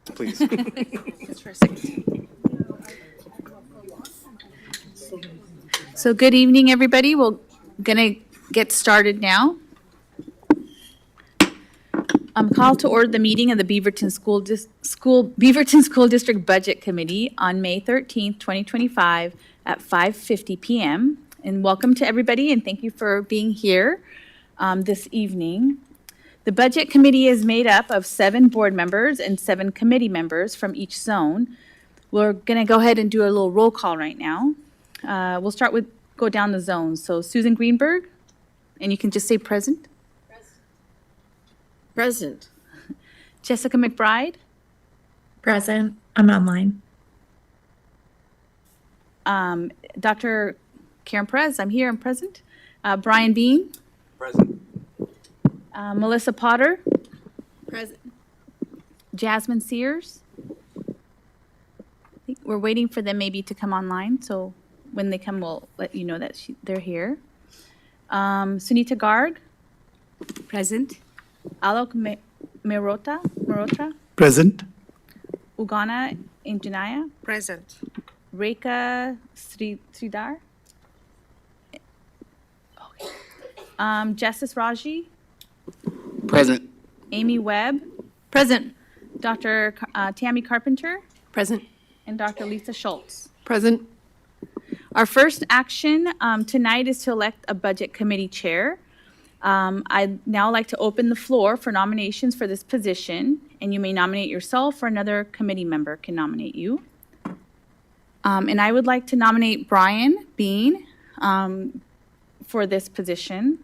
please. Just for a second. So good evening, everybody. We're gonna get started now. I'm called to order the meeting of the Beaverton Beaverton School District Budget Committee on May 13th, 2025 at 5:50 p.m. And welcome to everybody and thank you for being here this evening. The Budget Committee is made up of 7 board members and 7 committee members from each zone. We're going to go ahead and do a little roll call right now. We'll start with, go down the zones. So Susan Greenberg, and you can just say present. Present. Jessica McBride, Present. I'm online. Dr. Karen Perez, I'm here, I'm present. Brian Bean, Present. Melissa Potter, Present. Jasmine Sears. I think we're waiting for them maybe to come online, so when they come, we'll let you know that they're here. Sunita Garg, Present. Alok Merota, Present. Ugana Injanaya, Present. Rekha Sridhar, Justice Raji, Present. Amy Webb, Present. Dr. Tammy Carpenter, Present. and Dr. Lisa Schultz. Present. Our first action tonight is to elect a budget committee chair. I'd now like to open the floor for nominations for this position, and you may nominate yourself or another committee member can nominate you. And I would like to nominate Brian Bean for this position.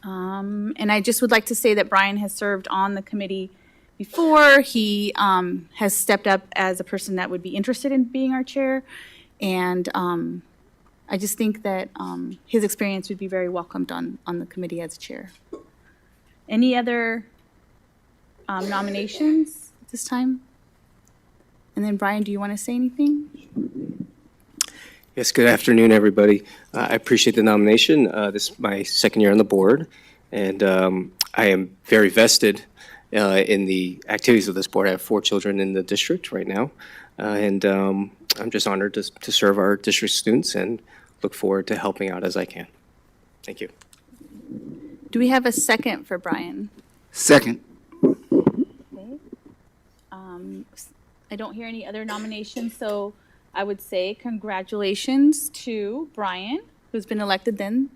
And I just would like to say that Brian has served on the committee before. He has stepped up as a person that would be interested in being our chair. And I just think that his experience would be very welcomed on the committee as chair. Any other nominations at this time? And then Brian, do you want to say anything? Yes, good afternoon, everybody. I appreciate the nomination. This is my second year on the board, and I am very vested in the activities of this board. I have 4 children in the district right now, and I'm just honored to serve our district students and look forward to helping out as I can. Thank you. Do we have a second for Brian? Second. Okay. I don't hear any other nominations, so I would say congratulations to Brian, who's been elected then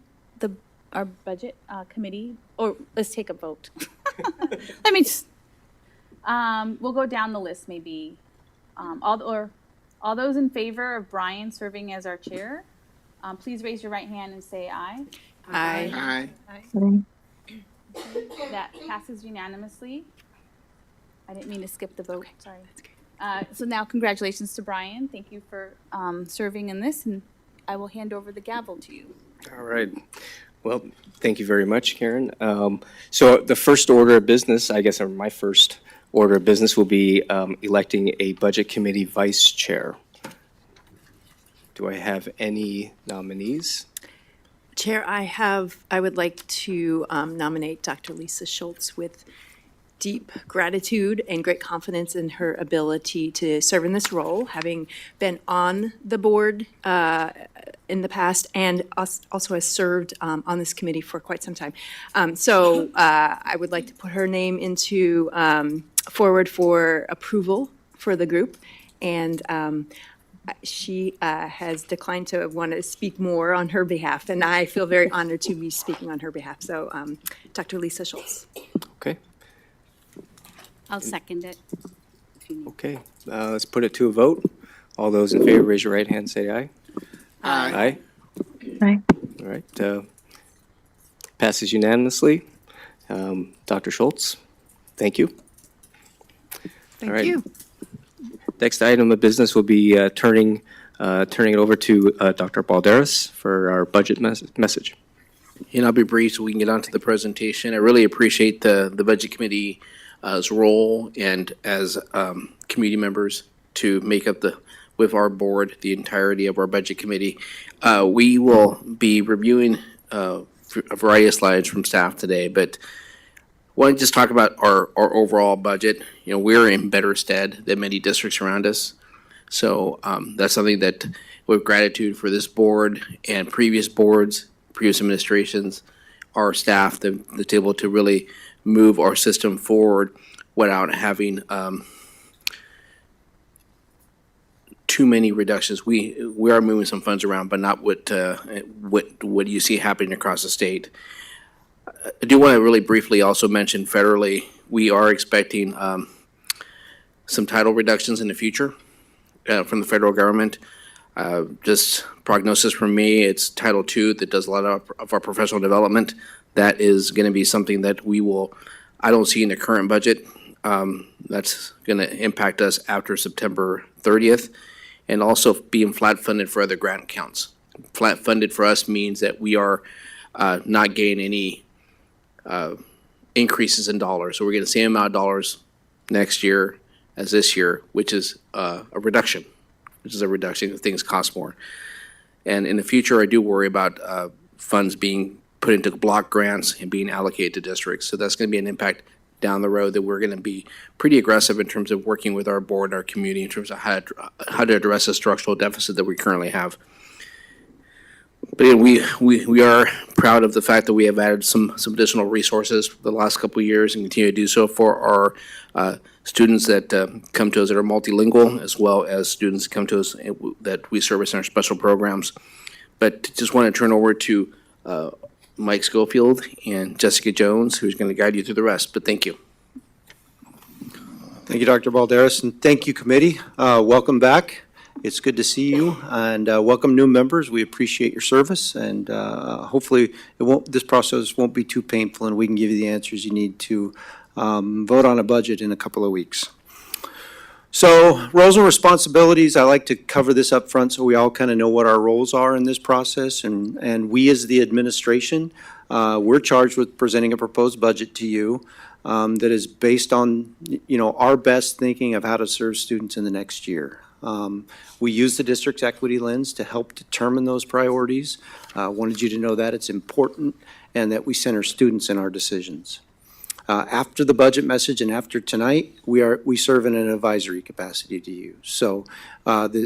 our budget committee, or let's take a vote. Let me just, we'll go down the list maybe. All those in favor of Brian serving as our chair, please raise your right hand and say aye. Aye. Aye. That passes unanimously. I didn't mean to skip the vote, sorry. So now congratulations to Brian. Thank you for serving in this, and I will hand over the gavel to you. All right. Well, thank you very much, Karen. So the first order of business, I guess, or my first order of business will be electing a budget committee vice chair. Do I have any nominees? Chair, I would like to nominate Dr. Lisa Schultz with deep gratitude and great confidence in her ability to serve in this role, having been on the board in the past and also has served on this committee for quite some time. So I would like to put her name into forward for approval for the group. And she has declined to want to speak more on her behalf, and I feel very honored to be speaking on her behalf. So Dr. Lisa Schultz. Okay. I'll second it. Okay. Let's put it to a vote. All those in favor, raise your right hand, say aye. Aye. Aye. All right. Passes unanimously. Dr. Schultz, thank you. All right. Thank you. Next item of business will be turning it over to Dr. Balderas for our budget message. And I'll be brief so we can get on to the presentation. I really appreciate the Budget Committee's role and as committee members to make up with our board, the entirety of our Budget Committee. We will be reviewing a variety of slides from staff today, but Want to just talk about our overall budget. You know, we're in better stead than many districts around us. So that's something that, with gratitude for this board and previous boards, previous administrations, our staff, that's able to really move our system forward without having too many reductions. We are moving some funds around, but not what you see happening across the state. I do want to really briefly also mention federally, we are expecting some title reductions in the future from the federal government. Just prognosis from me, it's Title II that does a lot of our professional development. That is going to be something that I don't see in the current budget. That's going to impact us after September 30th, and also being flat funded for other grant accounts. Flat funded for us means that we are not getting any increases in dollars. So we're getting the same amount of dollars next year as this year, which is a reduction. Things cost more. And in the future, I do worry about funds being put into block grants and being allocated to districts. So that's going to be an impact down the road that we're going to be pretty aggressive in terms of working with our board and our community in terms of how to address the structural deficit that we currently have. But we are proud of the fact that we have added some additional resources for the last couple of years and continue to do so for our students that come to us that are multilingual, as well as students that come to us that we service in our special programs. But just want to turn over to Mike Schofield and Jessica Jones, who's going to guide you through the rest. But thank you. Thank you, Dr. Balderas, and thank you, committee. Welcome back. It's good to see you, and welcome new members. We appreciate your service, and hopefully this process won't be too painful, and we can give you the answers you need to vote on a budget in a couple of weeks. So roles and responsibilities, I like to cover this up front so we all kind of know what our roles are in this process, and we as the administration, we're charged with presenting a proposed budget to you that is based on, our best thinking of how to serve students in the next year. We use the district's equity lens to help determine those priorities. Wanted you to know that it's important and that we center students in our decisions. After the budget message and after tonight, we serve in an advisory capacity to you. So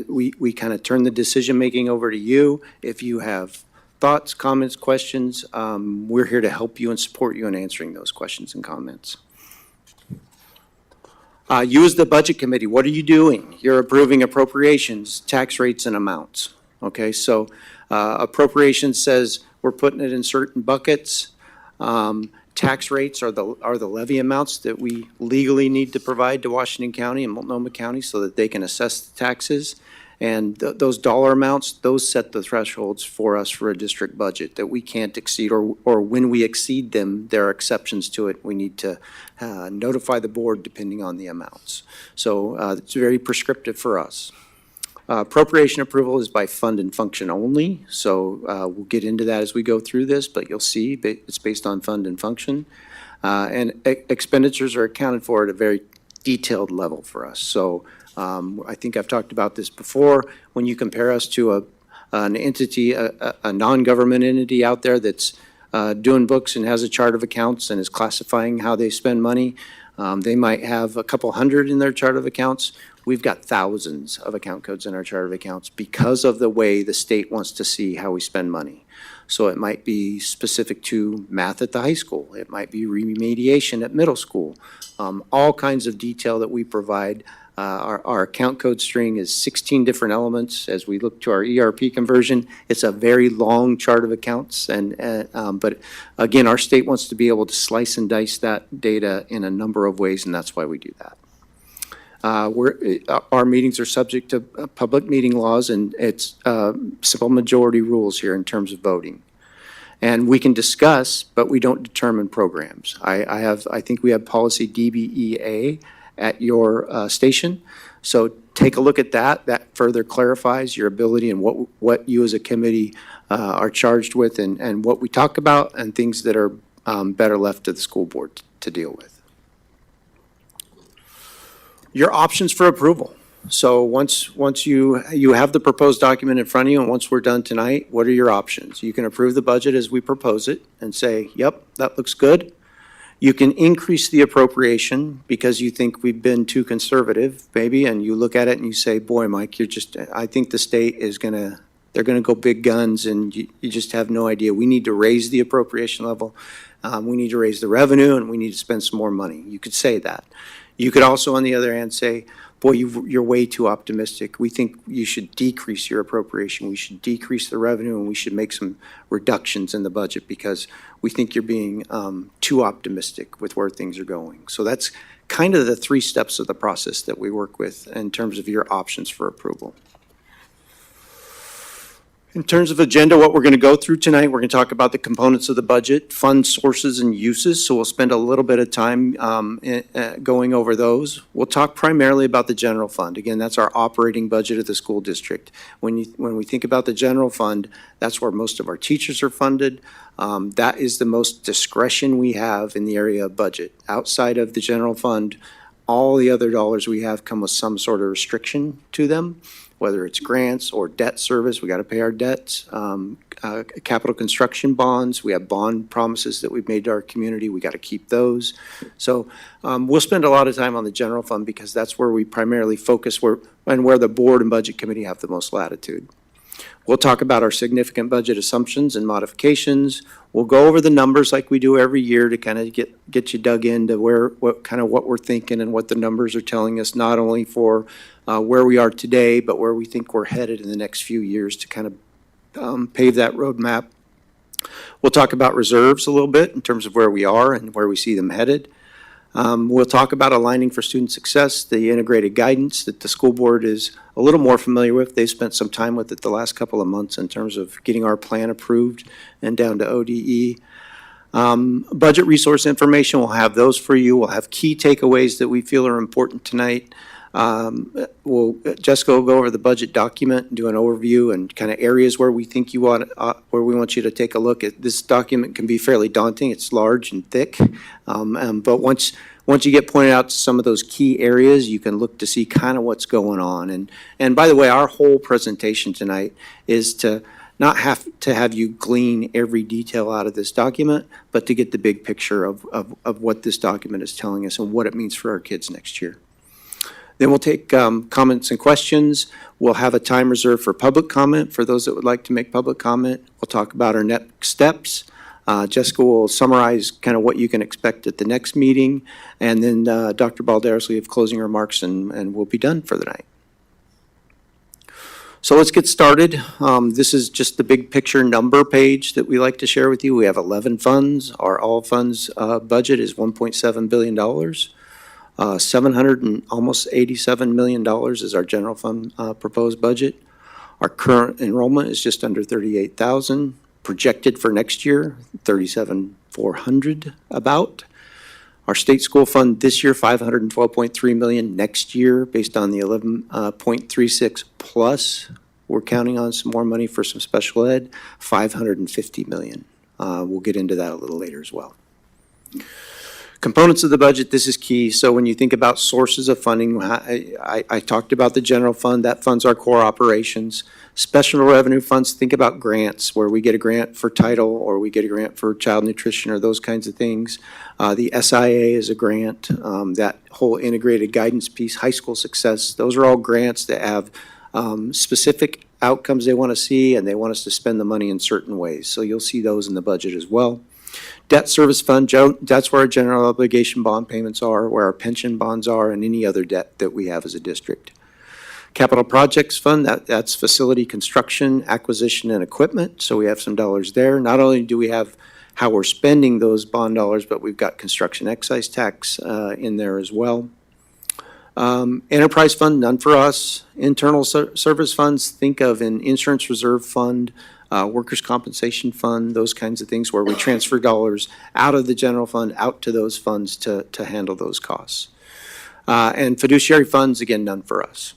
we kind of turn the decision-making over to you. If you have thoughts, comments, questions, we're here to help you and support you in answering those questions and comments. You as the budget committee, what are you doing? You're approving appropriations, tax rates, and amounts. Okay, so appropriations says we're putting it in certain buckets. Tax rates are the levy amounts that we legally need to provide to Washington County and Multnomah County so that they can assess the taxes. And those dollar amounts, those set the thresholds for us for a district budget that we can't exceed, or when we exceed them, there are exceptions to it. We need to notify the board depending on the amounts. So it's very prescriptive for us. Appropriation approval is by fund and function only, so we'll get into that as we go through this, but you'll see it's based on fund and function. And expenditures are accounted for at a very detailed level for us. So I think I've talked about this before. When you compare us to an entity, a non-government entity out there that's doing books and has a chart of accounts and is classifying how they spend money, they might have a couple hundred in their chart of accounts. We've got thousands of account codes in our chart of accounts because of the way the state wants to see how we spend money. So it might be specific to math at the high school. It might be remediation at middle school. All kinds of detail that we provide. Our account code string is 16 different elements. As we look to our ERP conversion, it's a very long chart of accounts. But again, our state wants to be able to slice and dice that data in a number of ways, and that's why we do that. Our meetings are subject to public meeting laws, and it's simple majority rules here in terms of voting. And we can discuss, but we don't determine programs. I think we have policy DBEA at your station. So take a look at that. That further clarifies your ability and what you as a committee are charged with and what we talk about and things that are better left to the school board to deal with. Your options for approval. So once you have the proposed document in front of you, and once we're done tonight, what are your options? You can approve the budget as we propose it and say, yep, that looks good. You can increase the appropriation because you think we've been too conservative, maybe, and you look at it and you say, boy, Mike, I think the state is they're gonna go big guns and you just have no idea. We need to raise the appropriation level. We need to raise the revenue and we need to spend some more money. You could say that. You could also, on the other hand, say, boy, you're way too optimistic. We think you should decrease your appropriation. We should decrease the revenue and we should make some reductions in the budget because we think you're being too optimistic with where things are going. So that's kind of the 3 steps of the process that we work with in terms of your options for approval. In terms of agenda, what we're going to go through tonight, we're going to talk about the components of the budget, fund sources and uses, so we'll spend a little bit of time going over those. We'll talk primarily about the general fund. Again, that's our operating budget of the school district. When we think about the general fund, that's where most of our teachers are funded. That is the most discretion we have in the area of budget. Outside of the general fund, all the other dollars we have come with some sort of restriction to them, whether it's grants or debt service, we got to pay our debts, capital construction bonds, we have bond promises that we've made to our community, we got to keep those. So we'll spend a lot of time on the general fund because that's where we primarily focus and where the board and budget committee have the most latitude. We'll talk about our significant budget assumptions and modifications. We'll go over the numbers like we do every year to kind of get you dug into what we're thinking and what the numbers are telling us, not only for where we are today, but where we think we're headed in the next few years to kind of pave that roadmap. We'll talk about reserves a little bit in terms of where we are and where we see them headed. We'll talk about aligning for student success, the integrated guidance that the school board is a little more familiar with. They've spent some time with it the last couple of months in terms of getting our plan approved and down to ODE. Budget resource information, we'll have those for you. We'll have key takeaways that we feel are important tonight. Jessica will go over the budget document and do an overview and kind of areas where we think where we want you to take a look at. This document can be fairly daunting. It's large and thick, but once you get pointed out to some of those key areas, you can look to see kind of what's going on. And by the way, our whole presentation tonight is to not have to have you glean every detail out of this document, but to get the big picture of what this document is telling us and what it means for our kids next year. Then we'll take comments and questions. We'll have a time reserved for public comment for those that would like to make public comment. We'll talk about our next steps. Jessica will summarize kind of what you can expect at the next meeting. And then Dr. Balderas will have closing remarks and we'll be done for the night. So let's get started. This is just the big picture number page that we like to share with you. We have 11 funds. Our all funds budget is $1.7 billion. Almost $87 million is our general fund proposed budget. Our current enrollment is just under 38,000. Projected for next year, 37,400 about. Our state school fund this year, $512.3 million. Next year, based on the 11.36 plus, we're counting on some more money for some special ed, $550 million. We'll get into that a little later as well. Components of the budget, this is key. So when you think about sources of funding, I talked about the general fund. That funds our core operations. Special revenue funds, think about grants, where we get a grant for title or we get a grant for child nutrition or those kinds of things. The SIA is a grant. That whole integrated guidance piece, high school success, those are all grants that have specific outcomes they want to see, and they want us to spend the money in certain ways. So you'll see those in the budget as well. Debt service fund, that's where our general obligation bond payments are, where our pension bonds are, and any other debt that we have as a district. Capital projects fund, that's facility construction, acquisition, and equipment. So we have some dollars there. Not only do we have how we're spending those bond dollars, but we've got construction excise tax in there as well. Enterprise fund, none for us. Internal service funds, think of an insurance reserve fund, workers' compensation fund, those kinds of things where we transfer dollars out of the general fund out to those funds to handle those costs. And fiduciary funds, again, none for us.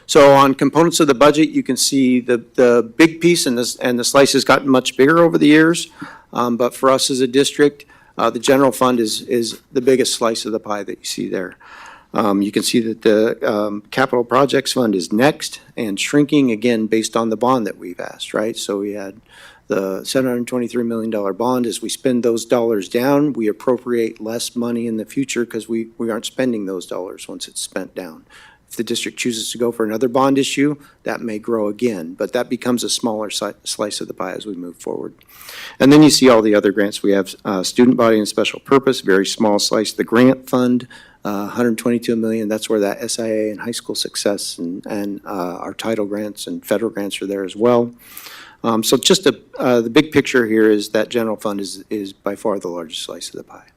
So on components of the budget, you can see the big piece, and the slice has gotten much bigger over the years. But for us as a district, the general fund is the biggest slice of the pie that you see there. You can see that the capital projects fund is next and shrinking again based on the bond that we've asked, right? So we had the $723 million bond, as we spend those dollars down, we appropriate less money in the future because we aren't spending those dollars once it's spent down. If the district chooses to go for another bond issue, that may grow again, but that becomes a smaller slice of the pie as we move forward. And then you see all the other grants. We have student body and special purpose, very small slice. The grant fund, $122 million. That's where that SIA and high school success and our title grants and federal grants are there as well. So just the big picture here is that general fund is by far the largest slice of the pie.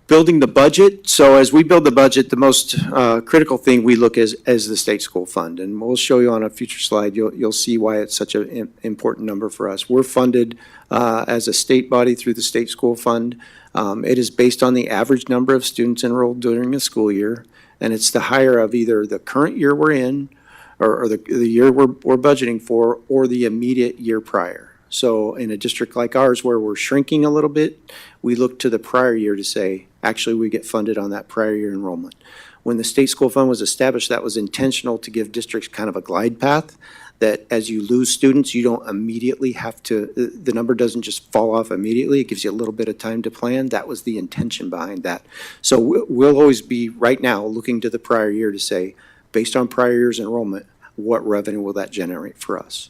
Building the budget. So as we build the budget, the most critical thing we look as the state school fund. And we'll show you on a future slide, you'll see why it's such an important number for us. We're funded as a state body through the state school fund. It is based on the average number of students enrolled during a school year. And it's the higher of either the current year we're in or the year we're budgeting for or the immediate year prior. So in a district like ours where we're shrinking a little bit, we look to the prior year to say, actually, we get funded on that prior year enrollment. When the state school fund was established, that was intentional to give districts kind of a glide path that as you lose students, you don't immediately have to, the number doesn't just fall off immediately. It gives you a little bit of time to plan. That was the intention behind that. So we'll always be right now looking to the prior year to say, based on prior year's enrollment, what revenue will that generate for us?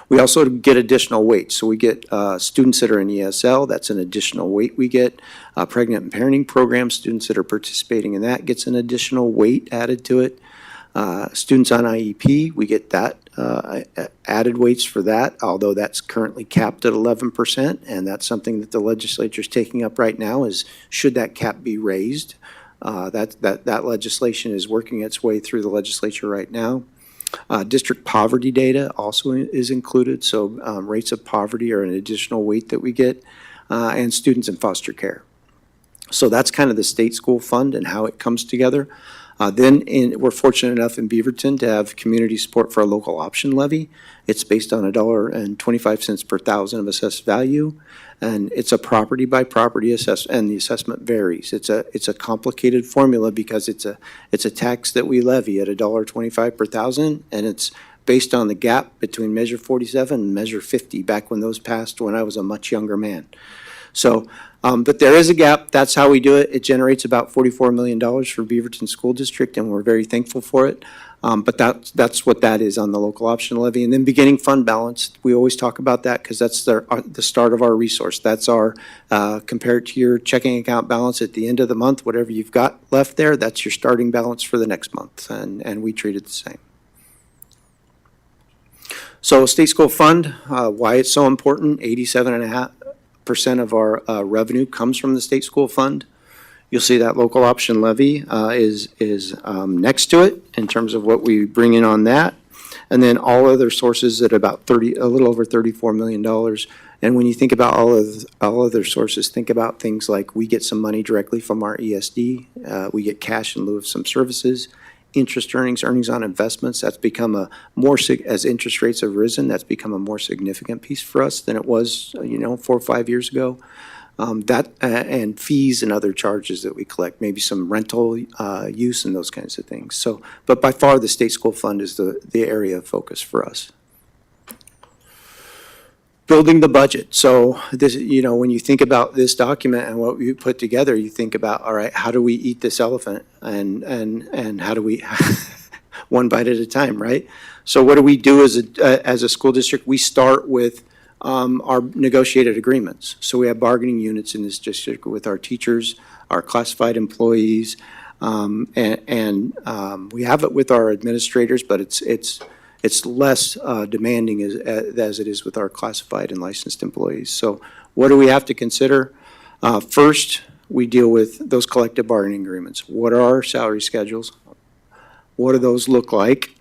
We also get additional weight. So we get students that are in ESL, that's an additional weight we get. Pregnant and parenting program, students that are participating in that gets an additional weight added to it. Students on IEP, we get that added weights for that, although that's currently capped at 11%. And that's something that the legislature is taking up right now is should that cap be raised? That legislation is working its way through the legislature right now. District poverty data also is included, so rates of poverty are an additional weight that we get, and students in foster care. So that's kind of the state school fund and how it comes together. Then we're fortunate enough in Beaverton to have community support for a local option levy. It's based on $1.25 per thousand of assessed value, and it's a property by property assessment, and the assessment varies. It's a complicated formula because it's a tax that we levy at $1.25 per thousand, and it's based on the gap between Measure 47 and Measure 50 back when those passed when I was a much younger man. So, but there is a gap. That's how we do it. It generates about $44 million for Beaverton School District, and we're very thankful for it. But that's what that is on the local option levy. And then beginning fund balance, we always talk about that because that's the start of our resource. That's our, compared to your checking account balance at the end of the month, whatever you've got left there, that's your starting balance for the next month. And we treat it the same. So state school fund, why it's so important, 87.5% of our revenue comes from the state school fund. You'll see that local option levy is next to it in terms of what we bring in on that. And then all other sources at about a little over $34 million. And when you think about all other sources, think about things like we get some money directly from our ESD. We get cash in lieu of some services. Interest earnings on investments, that's become as interest rates have risen, that's become a more significant piece for us than it was, 4 or 5 years ago. And fees and other charges that we collect, maybe some rental use and those kinds of things. So, but by far the state school fund is the area of focus for us. Building the budget. So this, when you think about this document and what we put together, you think about, all right, how do we eat this elephant and how do we, one bite at a time, right? So what do we do as a school district? We start with our negotiated agreements. So we have bargaining units in this district with our teachers, our classified employees, and we have it with our administrators, but it's less demanding as it is with our classified and licensed employees. So what do we have to consider? First, we deal with those collective bargaining agreements. What are our salary schedules? What do those look like?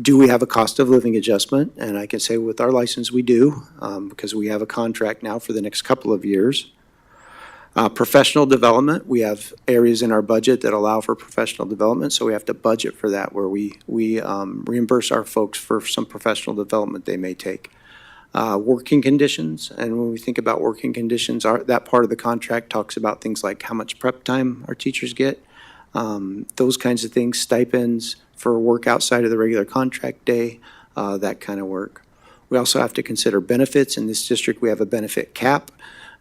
Do we have a cost of living adjustment? And I can say with our license we do, because we have a contract now for the next couple of years. Professional development, we have areas in our budget that allow for professional development, so we have to budget for that where we reimburse our folks for some professional development they may take. Working conditions, and when we think about working conditions, that part of the contract talks about things like how much prep time our teachers get, those kinds of things, stipends for work outside of the regular contract day, that kind of work. We also have to consider benefits. In this district, we have a benefit cap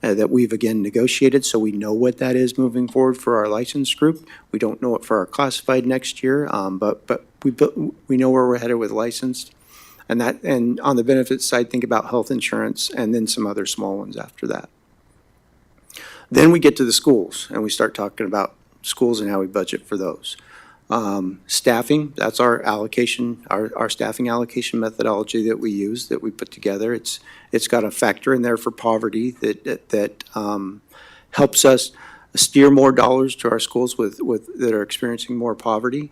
that we've again negotiated, so we know what that is moving forward for our licensed group. We don't know it for our classified next year, but we know where we're headed with licensed. And on the benefits side, think about health insurance and then some other small ones after that. Then we get to the schools and we start talking about schools and how we budget for those. Staffing, that's our allocation, our staffing allocation methodology that we use, that we put together. It's got a factor in there for poverty that helps us steer more dollars to our schools that are experiencing more poverty.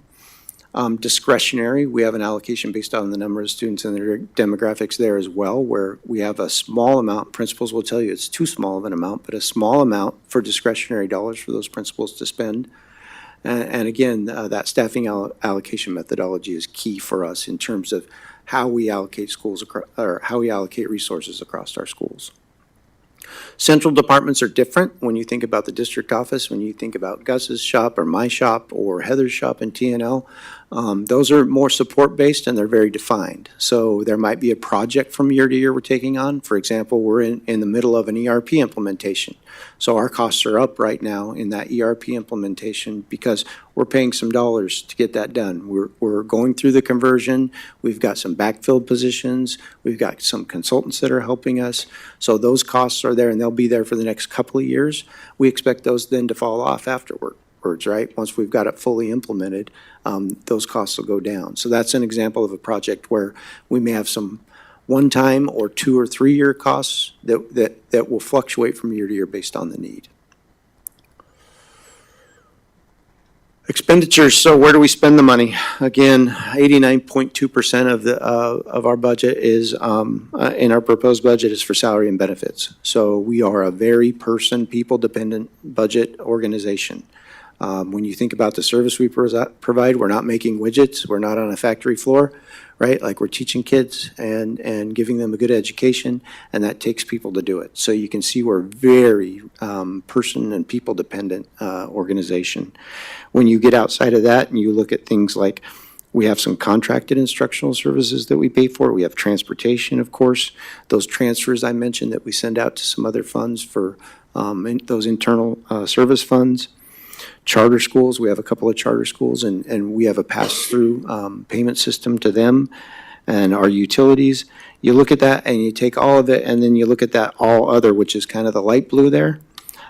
Discretionary, we have an allocation based on the number of students and their demographics there as well, where we have a small amount. Principals will tell you it's too small of an amount, but a small amount for discretionary dollars for those principals to spend. And again, that staffing allocation methodology is key for us in terms of how we allocate how we allocate resources across our schools. Central departments are different when you think about the district office, when you think about Gus's shop or my shop or Heather's shop in TNL. Those are more support-based and they're very defined. So there might be a project from year to year we're taking on. For example, we're in the middle of an ERP implementation. So our costs are up right now in that ERP implementation because we're paying some dollars to get that done. We're going through the conversion. We've got some backfilled positions. We've got some consultants that are helping us. So those costs are there and they'll be there for the next couple of years. We expect those then to fall off afterwards, right? Once we've got it fully implemented, those costs will go down. So that's an example of a project where we may have some one-time or 2 or 3 year costs that will fluctuate from year to year based on the need. Expenditures, so where do we spend the money? Again, 89.2% of our budget is, in our proposed budget is for salary and benefits. So we are a very people-dependent budget organization. When you think about the service we provide, we're not making widgets, we're not on a factory floor, right? Like we're teaching kids and giving them a good education, and that takes people to do it. So you can see we're a very person and people dependent organization. When you get outside of that and you look at things like we have some contracted instructional services that we pay for. We have transportation, of course. Those transfers I mentioned that we send out to some other funds for those internal service funds. Charter schools, we have a couple of charter schools and we have a pass-through payment system to them, and our utilities. You look at that and you take all of it and then you look at that all other, which is kind of the light blue there.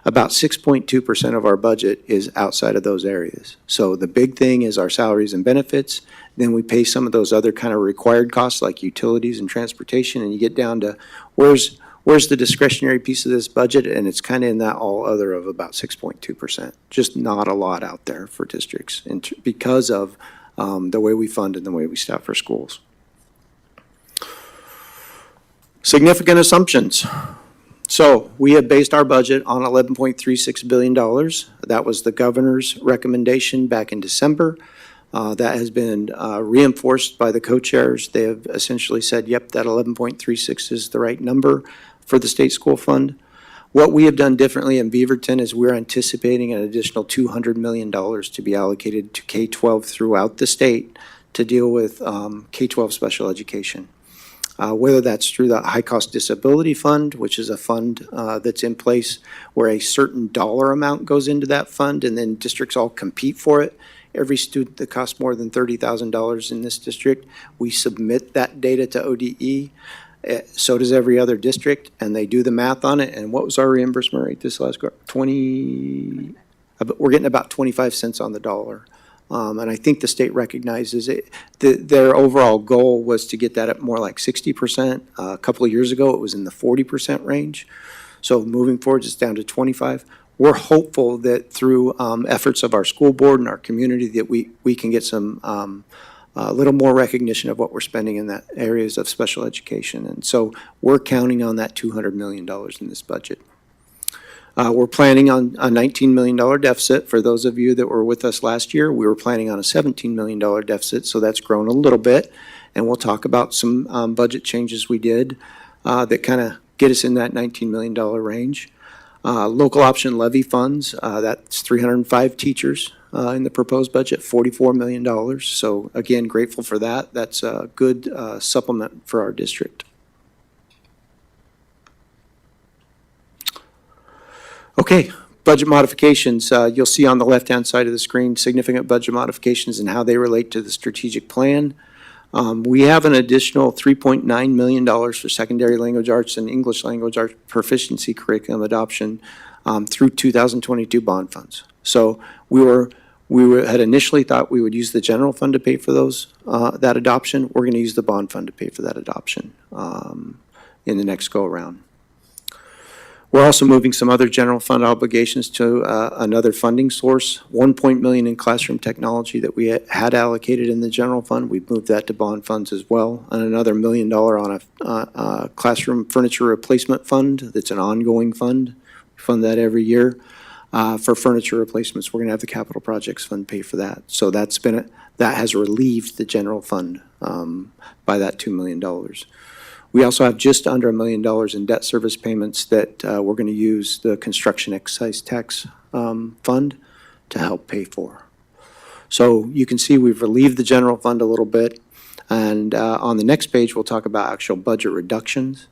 About 6.2% of our budget is outside of those areas. So the big thing is our salaries and benefits. Then we pay some of those other kind of required costs like utilities and transportation, and you get down to where's the discretionary piece of this budget, and it's kind of in that all other of about 6.2%. Just not a lot out there for districts because of the way we fund and the way we staff our schools. Significant assumptions. So we have based our budget on $11.36 billion. That was the governor's recommendation back in December. That has been reinforced by the co-chairs. They have essentially said, yep, that 11.36 is the right number for the state school fund. What we have done differently in Beaverton is we're anticipating an additional $200 million to be allocated to K-12 throughout the state to deal with K-12 special education. Whether that's through the high-cost disability fund, which is a fund that's in place where a certain dollar amount goes into that fund and then districts all compete for it. Every student that costs more than $30,000 in this district, we submit that data to ODE. So does every other district, and they do the math on it. And what was our reimbursement rate this last quarter? We're getting about 25 cents on the dollar. And I think the state recognizes it. Their overall goal was to get that at more like 60%. A couple of years ago, it was in the 40% range. So moving forward, it's down to 25. We're hopeful that through efforts of our school board and our community that we can get some a little more recognition of what we're spending in that areas of special education. And so we're counting on that $200 million in this budget. We're planning on a $19 million deficit. For those of you that were with us last year, we were planning on a $17 million deficit, so that's grown a little bit. And we'll talk about some budget changes we did that kind of get us in that $19 million range. Local option levy funds, that's 305 teachers in the proposed budget, $44 million. So again, grateful for that. That's a good supplement for our district. Okay, budget modifications. You'll see on the left-hand side of the screen, significant budget modifications and how they relate to the strategic plan. We have an additional $3.9 million for secondary language arts and English language arts proficiency curriculum adoption through 2022 bond funds. So we had initially thought we would use the general fund to pay for that adoption. We're going to use the bond fund to pay for that adoption in the next go-around. We're also moving some other general fund obligations to another funding source. $1 million in classroom technology that we had allocated in the general fund. We've moved that to bond funds as well. And another $1 million on a classroom furniture replacement fund. That's an ongoing fund. We fund that every year. For furniture replacements, we're going to have the capital projects fund pay for that. So that has relieved the general fund by that $2 million. We also have just under $1 million in debt service payments that we're going to use the construction excise tax fund to help pay for. So you can see we've relieved the general fund a little bit. And on the next page, we'll talk about actual budget reductions.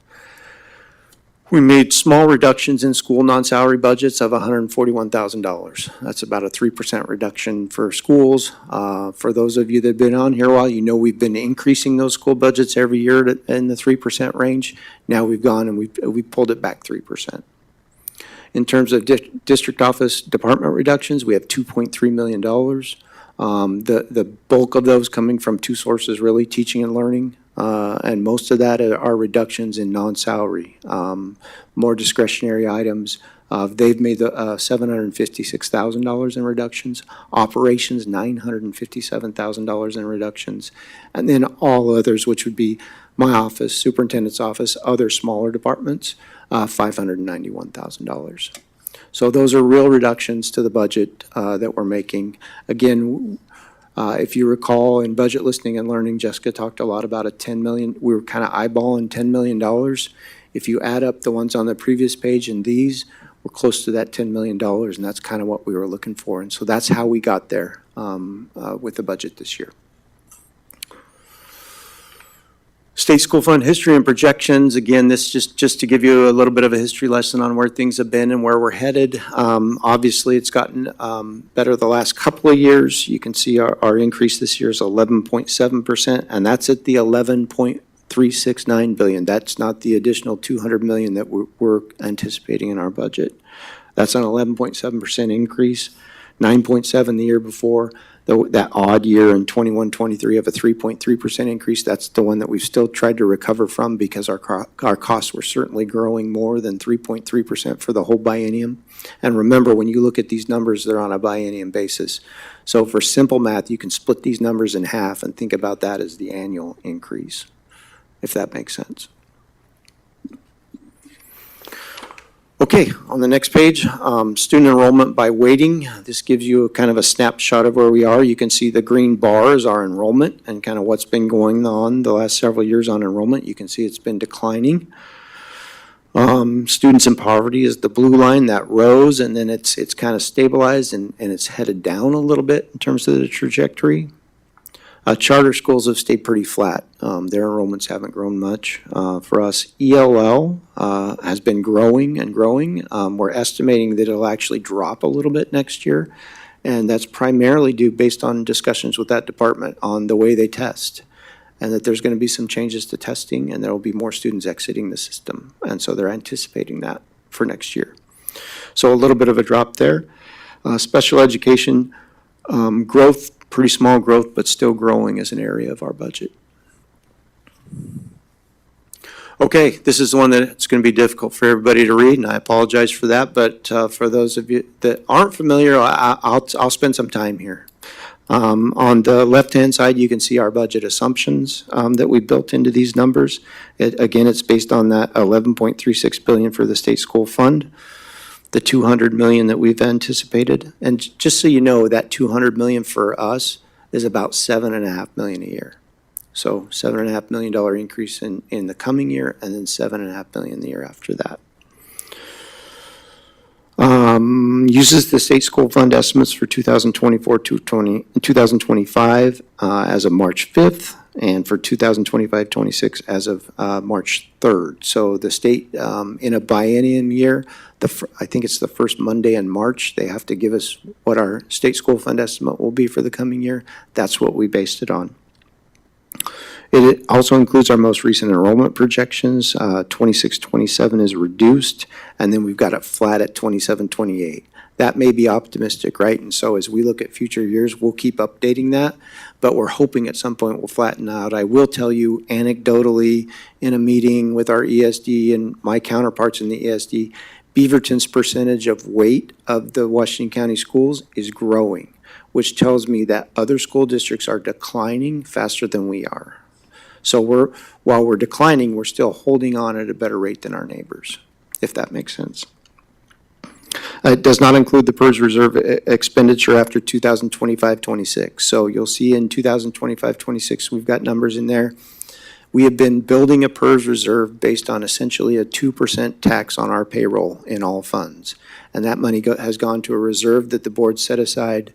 We made small reductions in school non-salary budgets of $141,000. That's about a 3% reduction for schools. For those of you that have been on here a while, you know we've been increasing those school budgets every year in the 3% range. Now we've gone and we've pulled it back 3%. In terms of district office department reductions, we have $2.3 million. The bulk of those coming from two sources, really, teaching and learning. And most of that are reductions in non-salary, more discretionary items. They've made $756,000 in reductions. Operations, $957,000 in reductions. And then all others, which would be my office, superintendent's office, other smaller departments, $591,000. So those are real reductions to the budget that we're making. Again, if you recall, in budget listening and learning, Jessica talked a lot about a $10 million. We were kind of eyeballing $10 million. If you add up the ones on the previous page and these, we're close to that $10 million, and that's kind of what we were looking for. And so that's how we got there with the budget this year. State school fund history and projections. Again, this just to give you a little bit of a history lesson on where things have been and where we're headed. Obviously, it's gotten better the last couple of years. You can see our increase this year is 11.7%, and that's at the $11.369 billion. That's not the additional $200 million that we're anticipating in our budget. That's an 11.7% increase, 9.7% the year before. That odd year in 21-23 of a 3.3% increase, that's the one that we've still tried to recover from because our costs were certainly growing more than 3.3% for the whole biennium. And remember, when you look at these numbers, they're on a biennium basis. So for simple math, you can split these numbers in half and think about that as the annual increase, if that makes sense. Okay, on the next page, student enrollment by weighting. This gives you kind of a snapshot of where we are. You can see the green bars are enrollment and kind of what's been going on the last several years on enrollment. You can see it's been declining. Students in poverty is the blue line that rose, and then it's kind of stabilized and it's headed down a little bit in terms of the trajectory. Charter schools have stayed pretty flat. Their enrollments haven't grown much. For us, ELL has been growing and growing. We're estimating that it'll actually drop a little bit next year, and that's primarily due based on discussions with that department on the way they test, and that there's going to be some changes to testing, and there will be more students exiting the system, and so they're anticipating that for next year. So a little bit of a drop there. Special education growth. Pretty small growth, but still growing as an area of our budget. Okay, this is the one that's going to be difficult for everybody to read, and I apologize for that, but for those of you that aren't familiar, I'll spend some time here. On the left-hand side, you can see our budget assumptions that we built into these numbers. Again, it's based on that $11.36 billion for the state school fund. The $200 million that we've anticipated. And just so you know, that $200 million for us is about $7.5 million a year. So $7.5 million increase in the coming year, and then $7.5 million the year after that. Uses the state school fund estimates for 2024 to 2025 as of March 5th, and for 2025-26 as of March 3rd. So the state, in a biennium year, I think it's the first Monday in March, they have to give us what our state school fund estimate will be for the coming year. That's what we based it on. It also includes our most recent enrollment projections. 26-27 is reduced, and then we've got it flat at 27-28. That may be optimistic, right? And so as we look at future years, we'll keep updating that, but we're hoping at some point we'll flatten out. I will tell you anecdotally, in a meeting with our ESD and my counterparts in the ESD, Beaverton's percentage of weight of the Washington County schools is growing, which tells me that other school districts are declining faster than we are. So while we're declining, we're still holding on at a better rate than our neighbors, if that makes sense. It does not include the PERS reserve expenditure after 2025-26. So you'll see in 2025-26, we've got numbers in there. We have been building a PERS reserve based on essentially a 2% tax on our payroll in all funds. And that money has gone to a reserve that the board set aside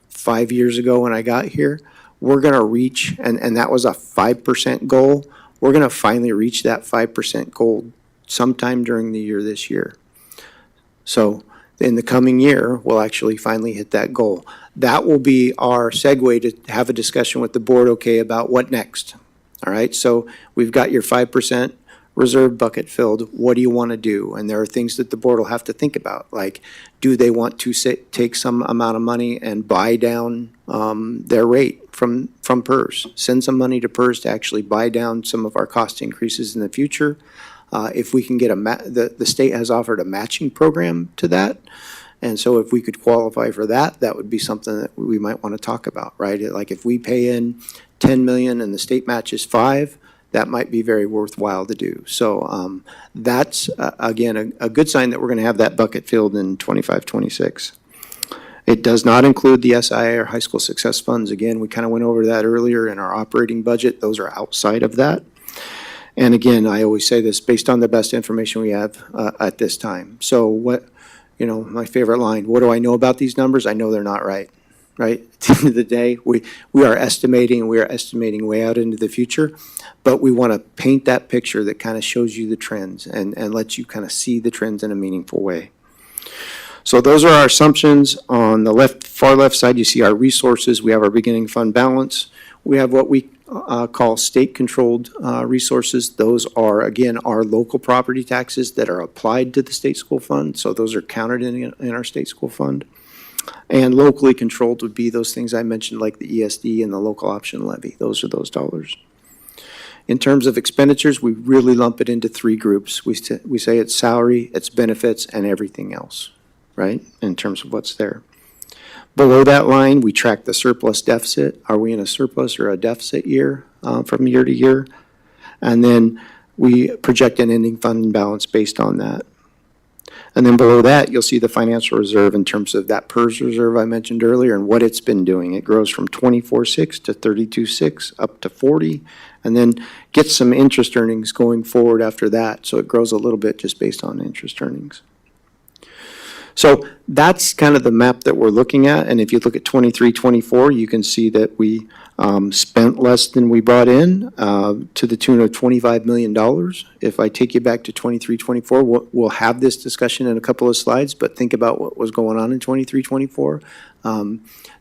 5 years ago when I got here. We're going to reach, and that was a 5% goal. We're going to finally reach that 5% goal sometime during the year this year. So in the coming year, we'll actually finally hit that goal. That will be our segue to have a discussion with the board, okay, about what next. All right, so we've got your 5% reserve bucket filled. What do you want to do? And there are things that the board will have to think about, like, do they want to take some amount of money and buy down their rate from PERS? Send some money to PERS to actually buy down some of our cost increases in the future. If we can get the state has offered a matching program to that. And so if we could qualify for that, that would be something that we might want to talk about, right? Like if we pay in 10 million and the state matches 5, that might be very worthwhile to do. So that's, again, a good sign that we're going to have that bucket filled in 25-26. It does not include the SIA or high school success funds. Again, we kind of went over that earlier in our operating budget. Those are outside of that. And again, I always say this, based on the best information we have at this time. So what, my favorite line, what do I know about these numbers? I know they're not right. Right? At the end of the day, we are estimating way out into the future, but we want to paint that picture that kind of shows you the trends and lets you kind of see the trends in a meaningful way. So those are our assumptions. On the far left side, you see our resources. We have our beginning fund balance. We have what we call state-controlled resources. Those are, again, our local property taxes that are applied to the state school fund. So those are counted in our state school fund. And locally controlled would be those things I mentioned, like the ESD and the local option levy. Those are those dollars. In terms of expenditures, we really lump it into 3 groups. We say it's salary, it's benefits, and everything else, right, in terms of what's there. Below that line, we track the surplus deficit. Are we in a surplus or a deficit year from year to year? And then we project an ending fund balance based on that. And then below that, you'll see the financial reserve in terms of that PERS reserve I mentioned earlier and what it's been doing. It grows from 24.6 to 32.6 up to 40, and then gets some interest earnings going forward after that. So it grows a little bit just based on interest earnings. So that's kind of the map that we're looking at. And if you look at 23-24, you can see that we spent less than we brought in to the tune of $25 million. If I take you back to 23-24, we'll have this discussion in a couple of slides, but think about what was going on in 23-24.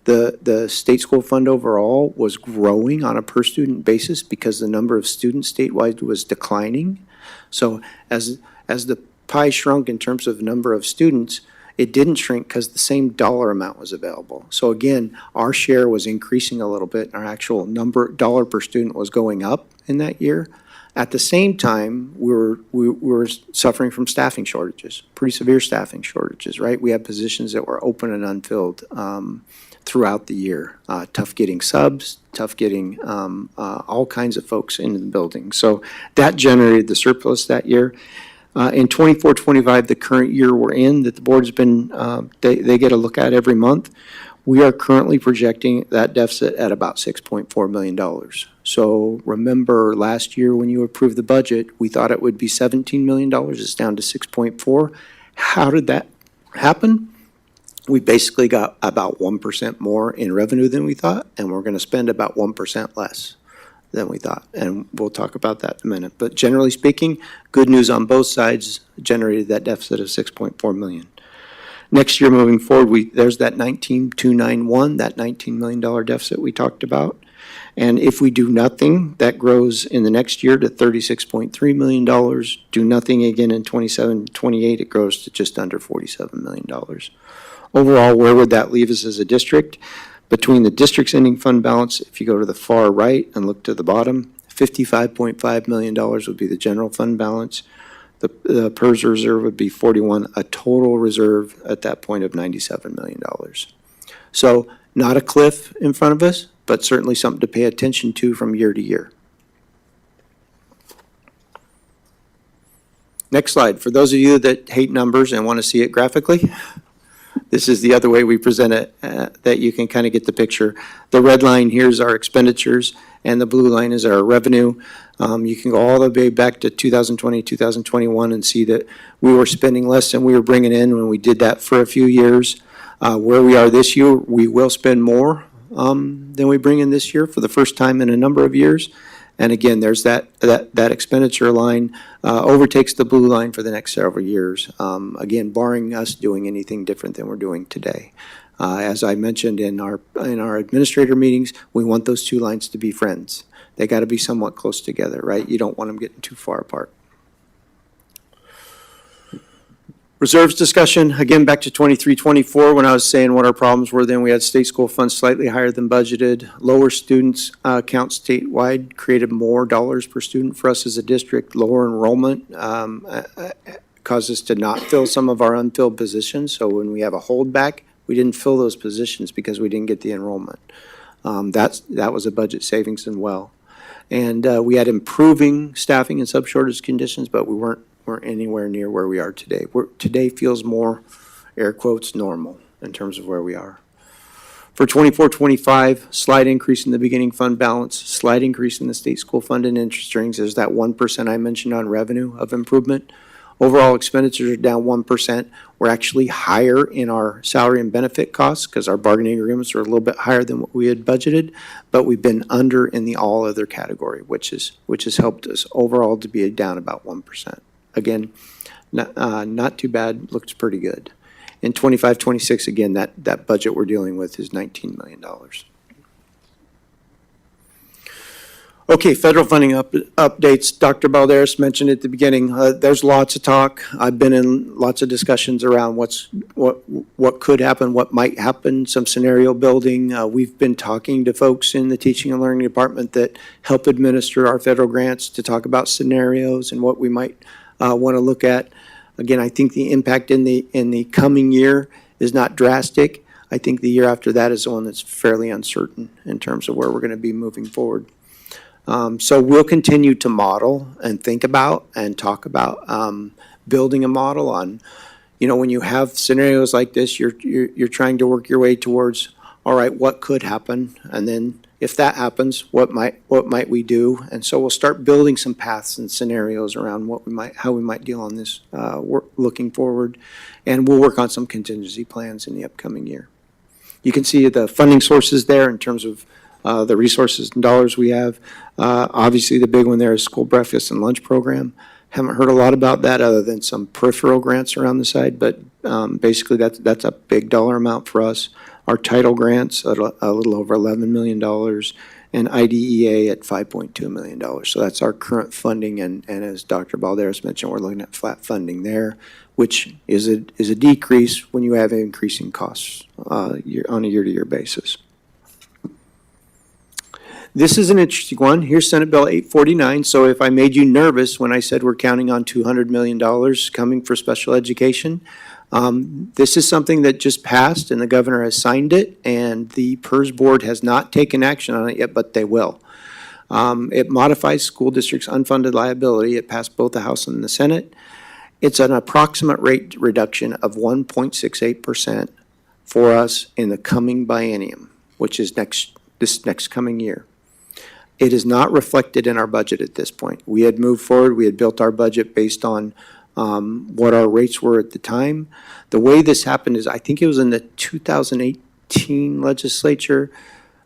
The state school fund overall was growing on a per student basis because the number of students statewide was declining. So as the pie shrunk in terms of number of students, it didn't shrink because the same dollar amount was available. So again, our share was increasing a little bit. Our actual dollar per student was going up in that year. At the same time, we were suffering from staffing shortages, pretty severe staffing shortages, right? We had positions that were open and unfilled throughout the year. Tough getting subs, tough getting all kinds of folks into the building. So that generated the surplus that year. In 24-25, the current year we're in, that the board has been, they get a look at every month, we are currently projecting that deficit at about $6.4 million. So remember last year when you approved the budget, we thought it would be $17 million. It's down to 6.4. How did that happen, we basically got about 1% more in revenue than we thought, and we're going to spend about 1% less than we thought. And we'll talk about that in a minute. But generally speaking, good news on both sides, generated that deficit of 6.4 million. Next year moving forward, there's that 19,291, that $19 million deficit we talked about. And if we do nothing, that grows in the next year to $36.3 million. Do nothing again in 27, 28, it grows to just under $47 million. Overall, where would that leave us as a district? Between the district's ending fund balance, if you go to the far right and look to the bottom, $55.5 million would be the general fund balance. The PERS reserve would be 41, a total reserve at that point of $97 million. So not a cliff in front of us, but certainly something to pay attention to from year to year. Next slide. For those of you that hate numbers and want to see it graphically, this is the other way we present it, that you can kind of get the picture. The red line here is our expenditures, and the blue line is our revenue. You can go all the way back to 2020, 2021 and see that we were spending less than we were bringing in when we did that for a few years. Where we are this year, we will spend more than we bring in this year for the first time in a number of years. And again, there's that expenditure line overtakes the blue line for the next several years. Again, barring us doing anything different than we're doing today. As I mentioned in our administrator meetings, we want those two lines to be friends. They got to be somewhat close together, right? You don't want them getting too far apart. Reserves discussion, again, back to 23-24 when I was saying what our problems were then. We had state school funds slightly higher than budgeted. Lower students count statewide created more dollars per student for us as a district. Lower enrollment caused us to not fill some of our unfilled positions. So when we have a holdback, we didn't fill those positions because we didn't get the enrollment. That was a budget savings as well. And we had improving staffing and sub-shortage conditions, but we weren't anywhere near where we are today. Today feels more, air quotes, normal in terms of where we are. For 24-25, slight increase in the beginning fund balance, slight increase in the state school fund and interest strings. There's that 1% I mentioned on revenue of improvement. Overall expenditures are down 1%. We're actually higher in our salary and benefit costs because our bargaining agreements are a little bit higher than what we had budgeted, but we've been under in the all other category, which has helped us overall to be down about 1%. Again, not too bad, looks pretty good. In 25-26, again, that budget we're dealing with is $19 million. Okay, federal funding updates. Dr. Balderas mentioned at the beginning, there's lots of talk. I've been in lots of discussions around what could happen, what might happen, some scenario building. We've been talking to folks in the teaching and learning department that help administer our federal grants to talk about scenarios and what we might want to look at. Again, I think the impact in the coming year is not drastic. I think the year after that is the one that's fairly uncertain in terms of where we're going to be moving forward. So we'll continue to model and think about and talk about building a model on, when you have scenarios like this, you're trying to work your way towards, all right, what could happen, and then if that happens, what might we do? And so we'll start building some paths and scenarios around how we might deal on this looking forward, and we'll work on some contingency plans in the upcoming year. You can see the funding sources there in terms of the resources and dollars we have. Obviously, the big one there is school breakfast and lunch program. Haven't heard a lot about that other than some peripheral grants around the side, but basically that's a big dollar amount for us. Our title grants at a little over $11 million and IDEA at $5.2 million. So that's our current funding, and as Dr. Balderas mentioned, we're looking at flat funding there, which is a decrease when you have increasing costs on a year-to-year basis. This is an interesting one. Here's Senate Bill 849. So if I made you nervous when I said we're counting on $200 million coming for special education, this is something that just passed and the governor has signed it, and the PERS board has not taken action on it yet, but they will. It modifies school districts' unfunded liability. It passed both the House and the Senate. It's an approximate rate reduction of 1.68% for us in the coming biennium, which is this next coming year. It is not reflected in our budget at this point. We had moved forward. We had built our budget based on what our rates were at the time. The way this happened is, I think it was in the 2018 legislature.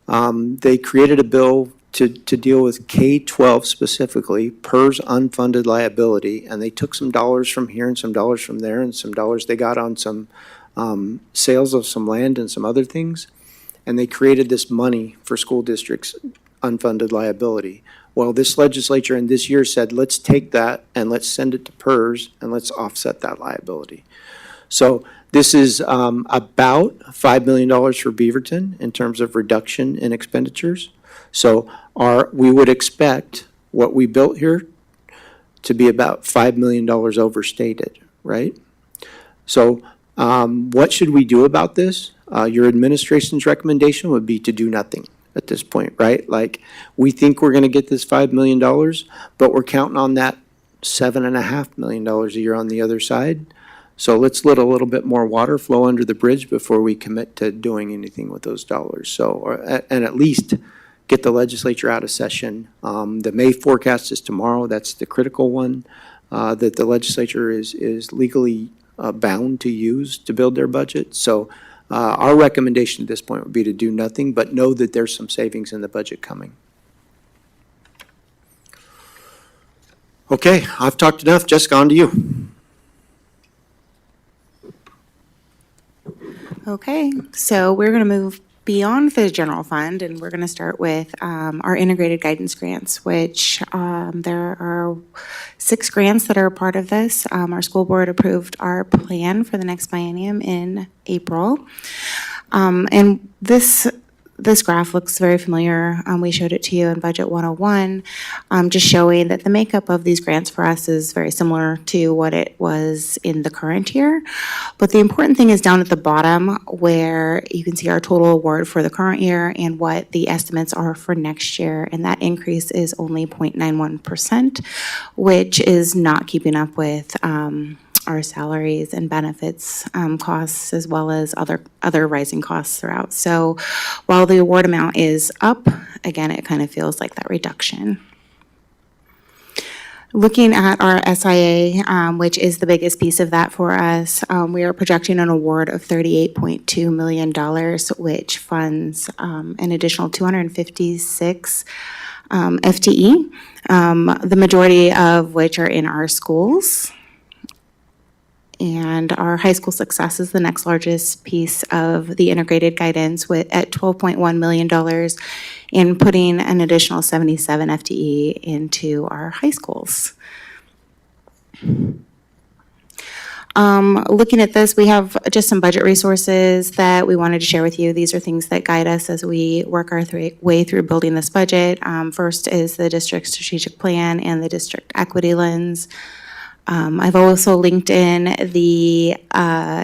They created a bill to deal with K-12 specifically, PERS unfunded liability, and they took some dollars from here and some dollars from there and some dollars they got on some sales of some land and some other things, and they created this money for school districts' unfunded liability. Well, this legislature in this year said, let's take that and let's send it to PERS and let's offset that liability. So this is about $5 million for Beaverton in terms of reduction in expenditures. So we would expect what we built here to be about $5 million overstated, right? So what should we do about this? Your administration's recommendation would be to do nothing at this point, right? Like, we think we're gonna get this $5 million, but we're counting on that $7.5 million a year on the other side. So let's let a little bit more water flow under the bridge before we commit to doing anything with those dollars. So, and at least get the legislature out of session. The May forecast is tomorrow. That's the critical one that the legislature is legally bound to use to build their budget. So our recommendation at this point would be to do nothing, but know that there's some savings in the budget coming. Okay, I've talked enough. Jessica, on to you. Okay, so we're going to move beyond the general fund, and we're going to start with our integrated guidance grants, which there are 6 grants that are a part of this. Our school board approved our plan for the next biennium in April. And this graph looks very familiar. We showed it to you in Budget 101, just showing that the makeup of these grants for us is very similar to what it was in the current year. But the important thing is down at the bottom where you can see our total award for the current year and what the estimates are for next year. And that increase is only 0.91%, which is not keeping up with our salaries and benefits costs, as well as other rising costs throughout. So while the award amount is up, again, it kind of feels like that reduction. Looking at our SIA, which is the biggest piece of that for us, we are projecting an award of $38.2 million, which funds an additional 256 FTE, the majority of which are in our schools. And our high school success is the next largest piece of the integrated guidance at $12.1 million in putting an additional 77 FTE into our high schools. Looking at this, we have just some budget resources that we wanted to share with you. These are things that guide us as we work our way through building this budget. First is the district strategic plan and the district equity lens. I've also linked in the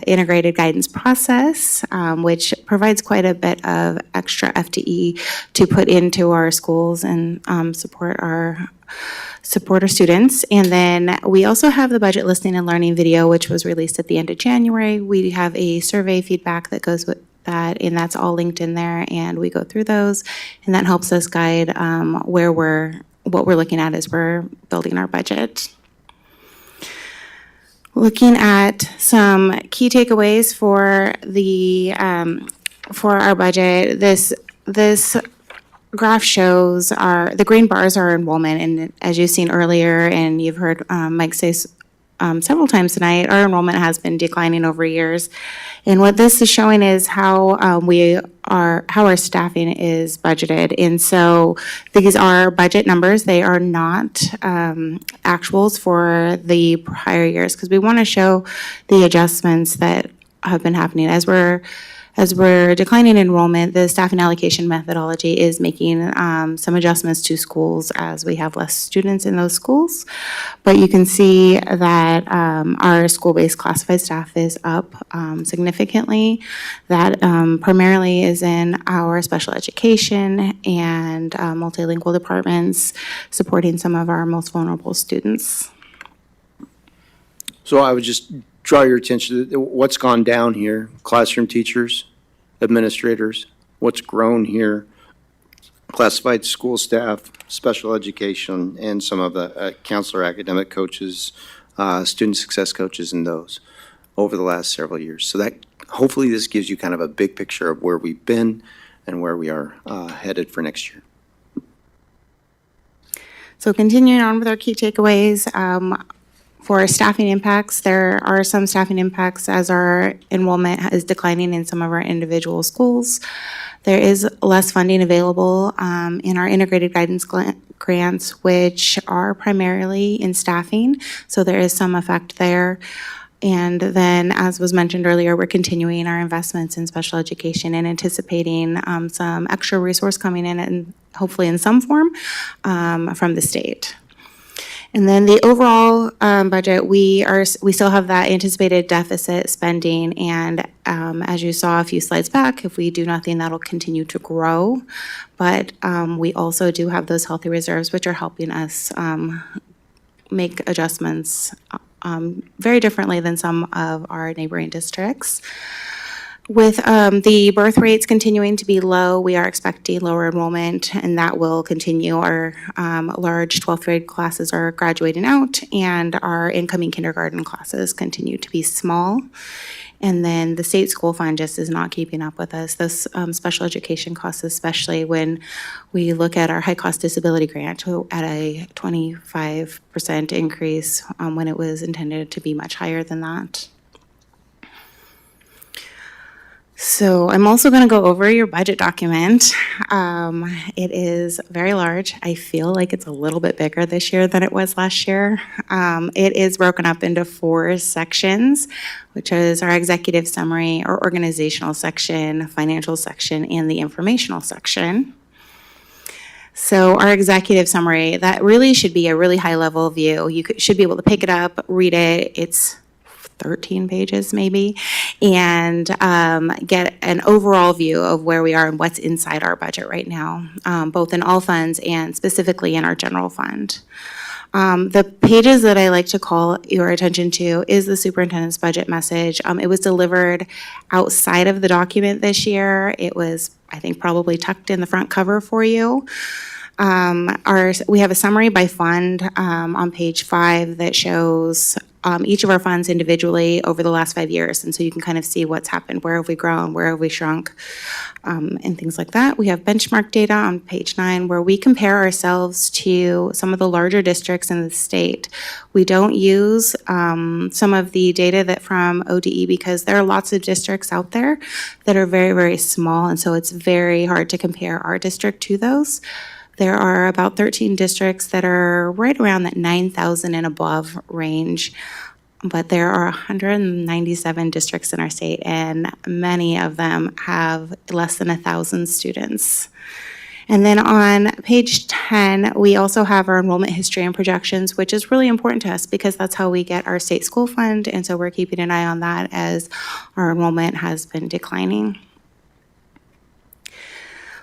integrated guidance process, which provides quite a bit of extra FTE to put into our schools and support our students. And then we also have the budget listening and learning video, which was released at the end of January. We have a survey feedback that goes with that, and that's all linked in there, and we go through those, and that helps us guide what we're looking at as we're building our budget. Looking at some key takeaways for our budget, this graph shows the green bars are enrollment, and as you've seen earlier, and you've heard Mike say several times tonight, our enrollment has been declining over years. And what this is showing is how our staffing is budgeted. And so these are budget numbers. They are not actuals for the prior years, because we want to show the adjustments that have been happening as we're declining enrollment. The staffing allocation methodology is making some adjustments to schools as we have less students in those schools. But you can see that our school-based classified staff is up significantly. That primarily is in our special education and multilingual departments, supporting some of our most vulnerable students. So I would just draw your attention to what's gone down here: classroom teachers, administrators. What's grown here: classified school staff, special education, and some of the counselor academic coaches, student success coaches and those over the last several years. So that, hopefully this gives you kind of a big picture of where we've been and where we are headed for next year. So continuing on with our key takeaways, for staffing impacts, there are some staffing impacts as our enrollment is declining in some of our individual schools. There is less funding available in our integrated guidance grants, which are primarily in staffing, so there is some effect there. And then, as was mentioned earlier, we're continuing our investments in special education and anticipating some extra resource coming in and hopefully in some form from the state. And then the overall budget, we still have that anticipated deficit spending, and as you saw a few slides back, if we do nothing, that'll continue to grow. But we also do have those healthy reserves, which are helping us make adjustments very differently than some of our neighboring districts. With the birth rates continuing to be low, we are expecting lower enrollment, and that will continue. Our large 12th grade classes are graduating out, and our incoming kindergarten classes continue to be small. And then the state school fund just is not keeping up with us. Those special education costs, especially when we look at our high-cost disability grant at a 25% increase when it was intended to be much higher than that. So I'm also going to go over your budget document. It is very large. I feel like it's a little bit bigger this year than it was last year. It is broken up into 4 sections, which is our executive summary, our organizational section, financial section, and the informational section. So our executive summary, that really should be a really high-level view. You should be able to pick it up, read it. It's 13 pages maybe, and get an overall view of where we are and what's inside our budget right now, both in all funds and specifically in our general fund. The pages that I like to call your attention to is the superintendent's budget message. It was delivered outside of the document this year. It was, I think, probably tucked in the front cover for you. We have a summary by fund on page 5 that shows each of our funds individually over the last 5 years. And so you can kind of see what's happened, where have we grown, where have we shrunk, and things like that. We have benchmark data on page 9 where we compare ourselves to some of the larger districts in the state. We don't use some of the data that from ODE because there are lots of districts out there that are very, very small. And so it's very hard to compare our district to those. There are about 13 districts that are right around that 9,000 and above range, but there are 197 districts in our state, and many of them have less than 1,000 students. And then on page 10, we also have our enrollment history and projections, which is really important to us because that's how we get our state school fund, and so we're keeping an eye on that as our enrollment has been declining.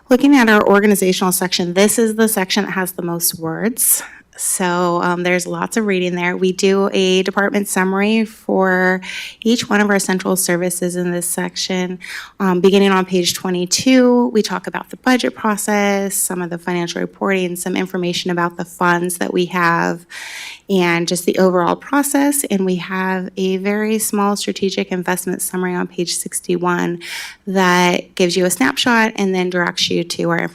Looking at our organizational section, this is the section that has the most words. So there's lots of reading there. We do a department summary for each one of our central services in this section. Beginning on page 22, we talk about the budget process, some of the financial reporting, some information about the funds that we have, and just the overall process. And we have a very small strategic investment summary on page 61 that gives you a snapshot and then directs you to our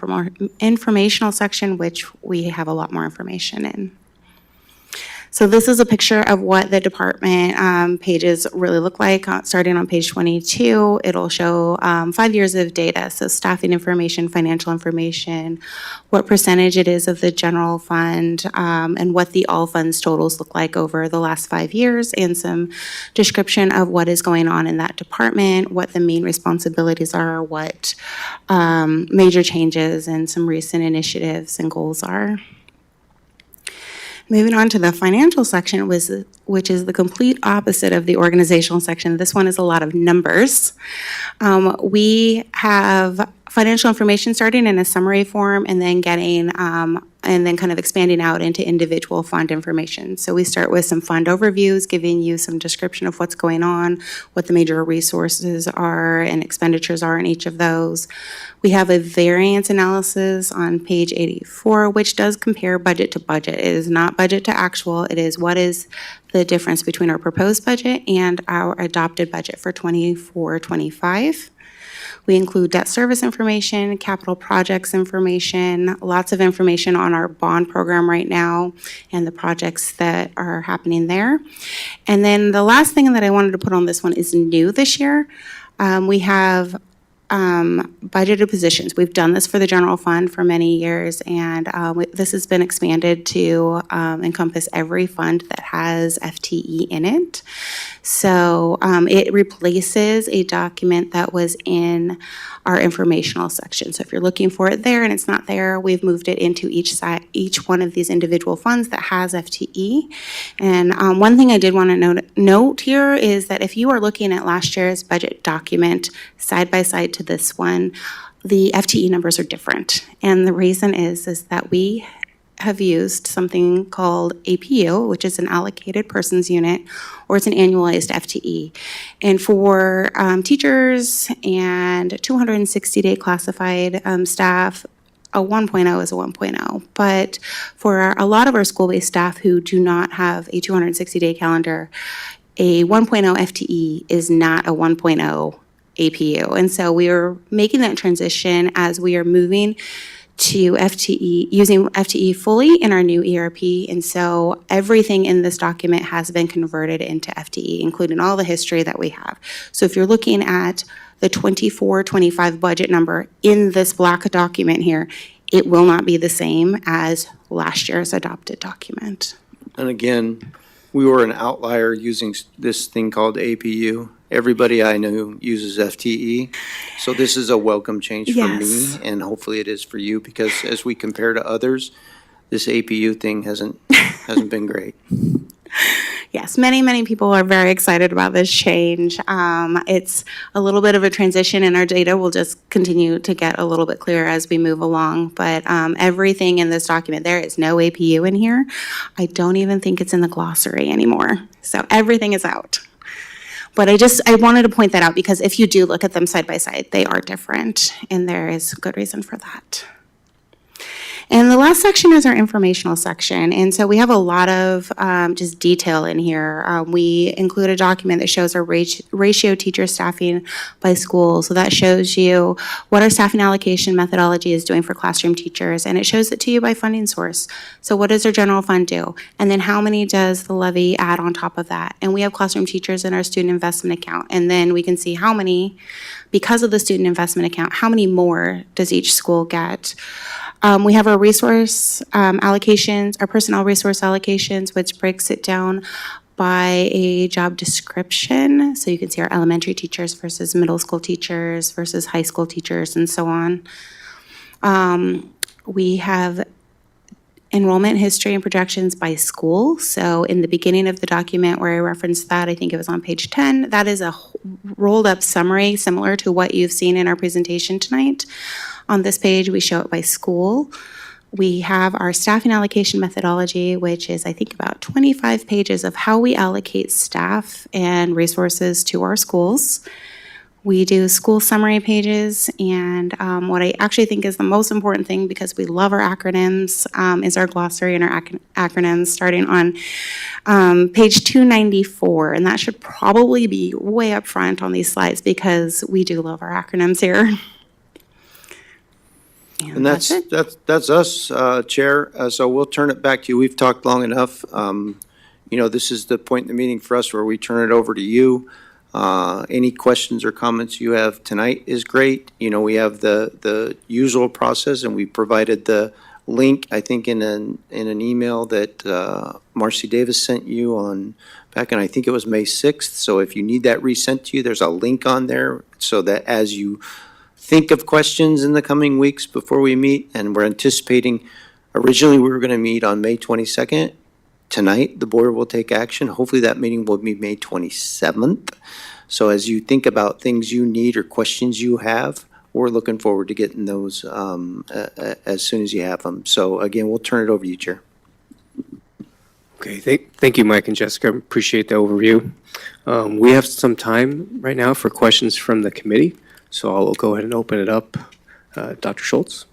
informational section, which we have a lot more information in. So this is a picture of what the department pages really look like. Starting on page 22, it'll show 5 years of data, so staffing information, financial information, what percentage it is of the general fund, and what the all funds totals look like over the last 5 years, and some description of what is going on in that department, what the main responsibilities are, what major changes and some recent initiatives and goals are. Moving on to the financial section, which is the complete opposite of the organizational section. This one is a lot of numbers. We have financial information starting in a summary form and then getting and then kind of expanding out into individual fund information. So we start with some fund overviews, giving you some description of what's going on, what the major resources are and expenditures are in each of those. We have a variance analysis on page 84, which does compare budget to budget. It is not budget to actual. It is what is the difference between our proposed budget and our adopted budget for 24-25. We include debt service information, capital projects information, lots of information on our bond program right now and the projects that are happening there. And then the last thing that I wanted to put on this one is new this year. We have budgeted positions. We've done this for the general fund for many years, and this has been expanded to encompass every fund that has FTE in it. So it replaces a document that was in our informational section. So if you're looking for it there and it's not there, we've moved it into each one of these individual funds that has FTE. And one thing I did want to note here is that if you are looking at last year's budget document side by side to this one, the FTE numbers are different. And the reason is that we have used something called APU, which is an allocated persons unit, or it's an annualized FTE. And for teachers and 260-day classified staff, a 1.0 is a 1.0. But for a lot of our school-based staff who do not have a 260-day calendar, a 1.0 FTE is not a 1.0 APU. And so we are making that transition as we are moving to FTE, using FTE fully in our new ERP. And so everything in this document has been converted into FTE, including all the history that we have. So if you're looking at the 24-25 budget number in this black document here, it will not be the same as last year's adopted document. And again, we were an outlier using this thing called APU. Everybody I know uses FTE. So this is a welcome change for me, Yes. and hopefully it is for you, because as we compare to others, this APU thing hasn't been great. Yes, many people are very excited about this change. It's a little bit of a transition, and our data will just continue to get a little bit clearer as we move along. But everything in this document, there is no APU in here. I don't even think it's in the glossary anymore. So everything is out. But I wanted to point that out because if you do look at them side by side, they are different, and there is good reason for that. And the last section is our informational section. And so we have a lot of just detail in here. We include a document that shows our ratio teacher staffing by school. So that shows you what our staffing allocation methodology is doing for classroom teachers. And it shows it to you by funding source. So what does our general fund do? And then how many does the levy add on top of that? And we have classroom teachers in our student investment account. And then we can see how many, because of the student investment account, how many more does each school get? We have our resource allocations, our personnel resource allocations, which breaks it down by a job description. So you can see our elementary teachers versus middle school teachers versus high school teachers and so on. We have enrollment history and projections by school. So in the beginning of the document where I referenced that, I think it was on page 10, that is a rolled up summary similar to what you've seen in our presentation tonight. On this page, we show it by school. We have our staffing allocation methodology, which is, I think, about 25 pages of how we allocate staff and resources to our schools. We do school summary pages, and what I actually think is the most important thing, because we love our acronyms, is our glossary and our acronyms, starting on page 294, and that should probably be way up front on these slides because we do love our acronyms here. And that's us, Chair. So we'll turn it back to you. We've talked long enough. This is the point in the meeting for us where we turn it over to you. Any questions or comments you have tonight is great. We have the usual process, and we provided the link, I think, in an email that Marcy Davis sent you back in, I think it was May 6th. So if you need that resent to you, there's a link on there so that as you think of questions in the coming weeks before we meet, and we're anticipating, originally we were going to meet on May 22nd. Tonight, the board will take action. Hopefully that meeting will be May 27th. So as you think about things you need or questions you have, we're looking forward to getting those as soon as you have them. So again, we'll turn it over to you, Chair. Okay, thank you, Mike and Jessica. Appreciate the overview. We have some time right now for questions from the committee, so I'll go ahead and open it up. Dr. Schultz?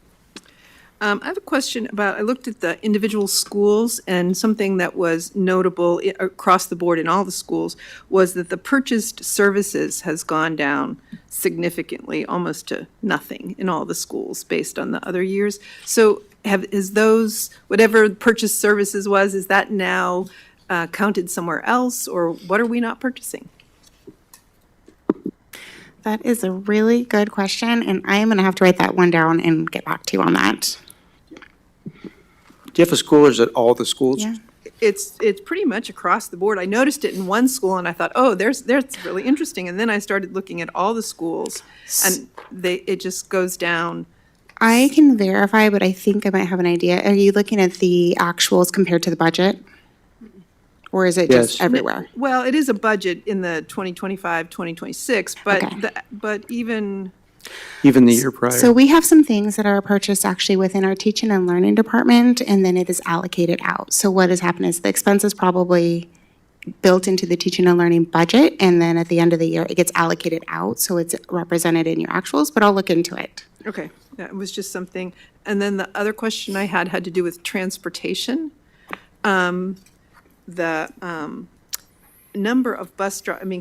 I have a question about, I looked at the individual schools, and something that was notable across the board in all the schools was that the purchased services has gone down significantly, almost to nothing in all the schools based on the other years. So is those, whatever purchased services was, is that now counted somewhere else, or what are we not purchasing? That is a really good question, and I am going to have to write that one down and get back to you on that. Do you have a school, or is it all the schools? Yeah. It's pretty much across the board. I noticed it in one school and I thought, oh, that's really interesting. And then I started looking at all the schools and it just goes down. I can verify, but I think I might have an idea. Are you looking at the actuals compared to the budget? Or is it just Yes. everywhere? Well, it is a budget in the 2025, 2026, but, Okay. but even, Even the year prior? So we have some things that are purchased actually within our teaching and learning department, and then it is allocated out. So what has happened is the expense is probably built into the teaching and learning budget, and then at the end of the year, it gets allocated out, so it's represented in your actuals, but I'll look into it. okay, that was just something. And then the other question I had to do with transportation. The number of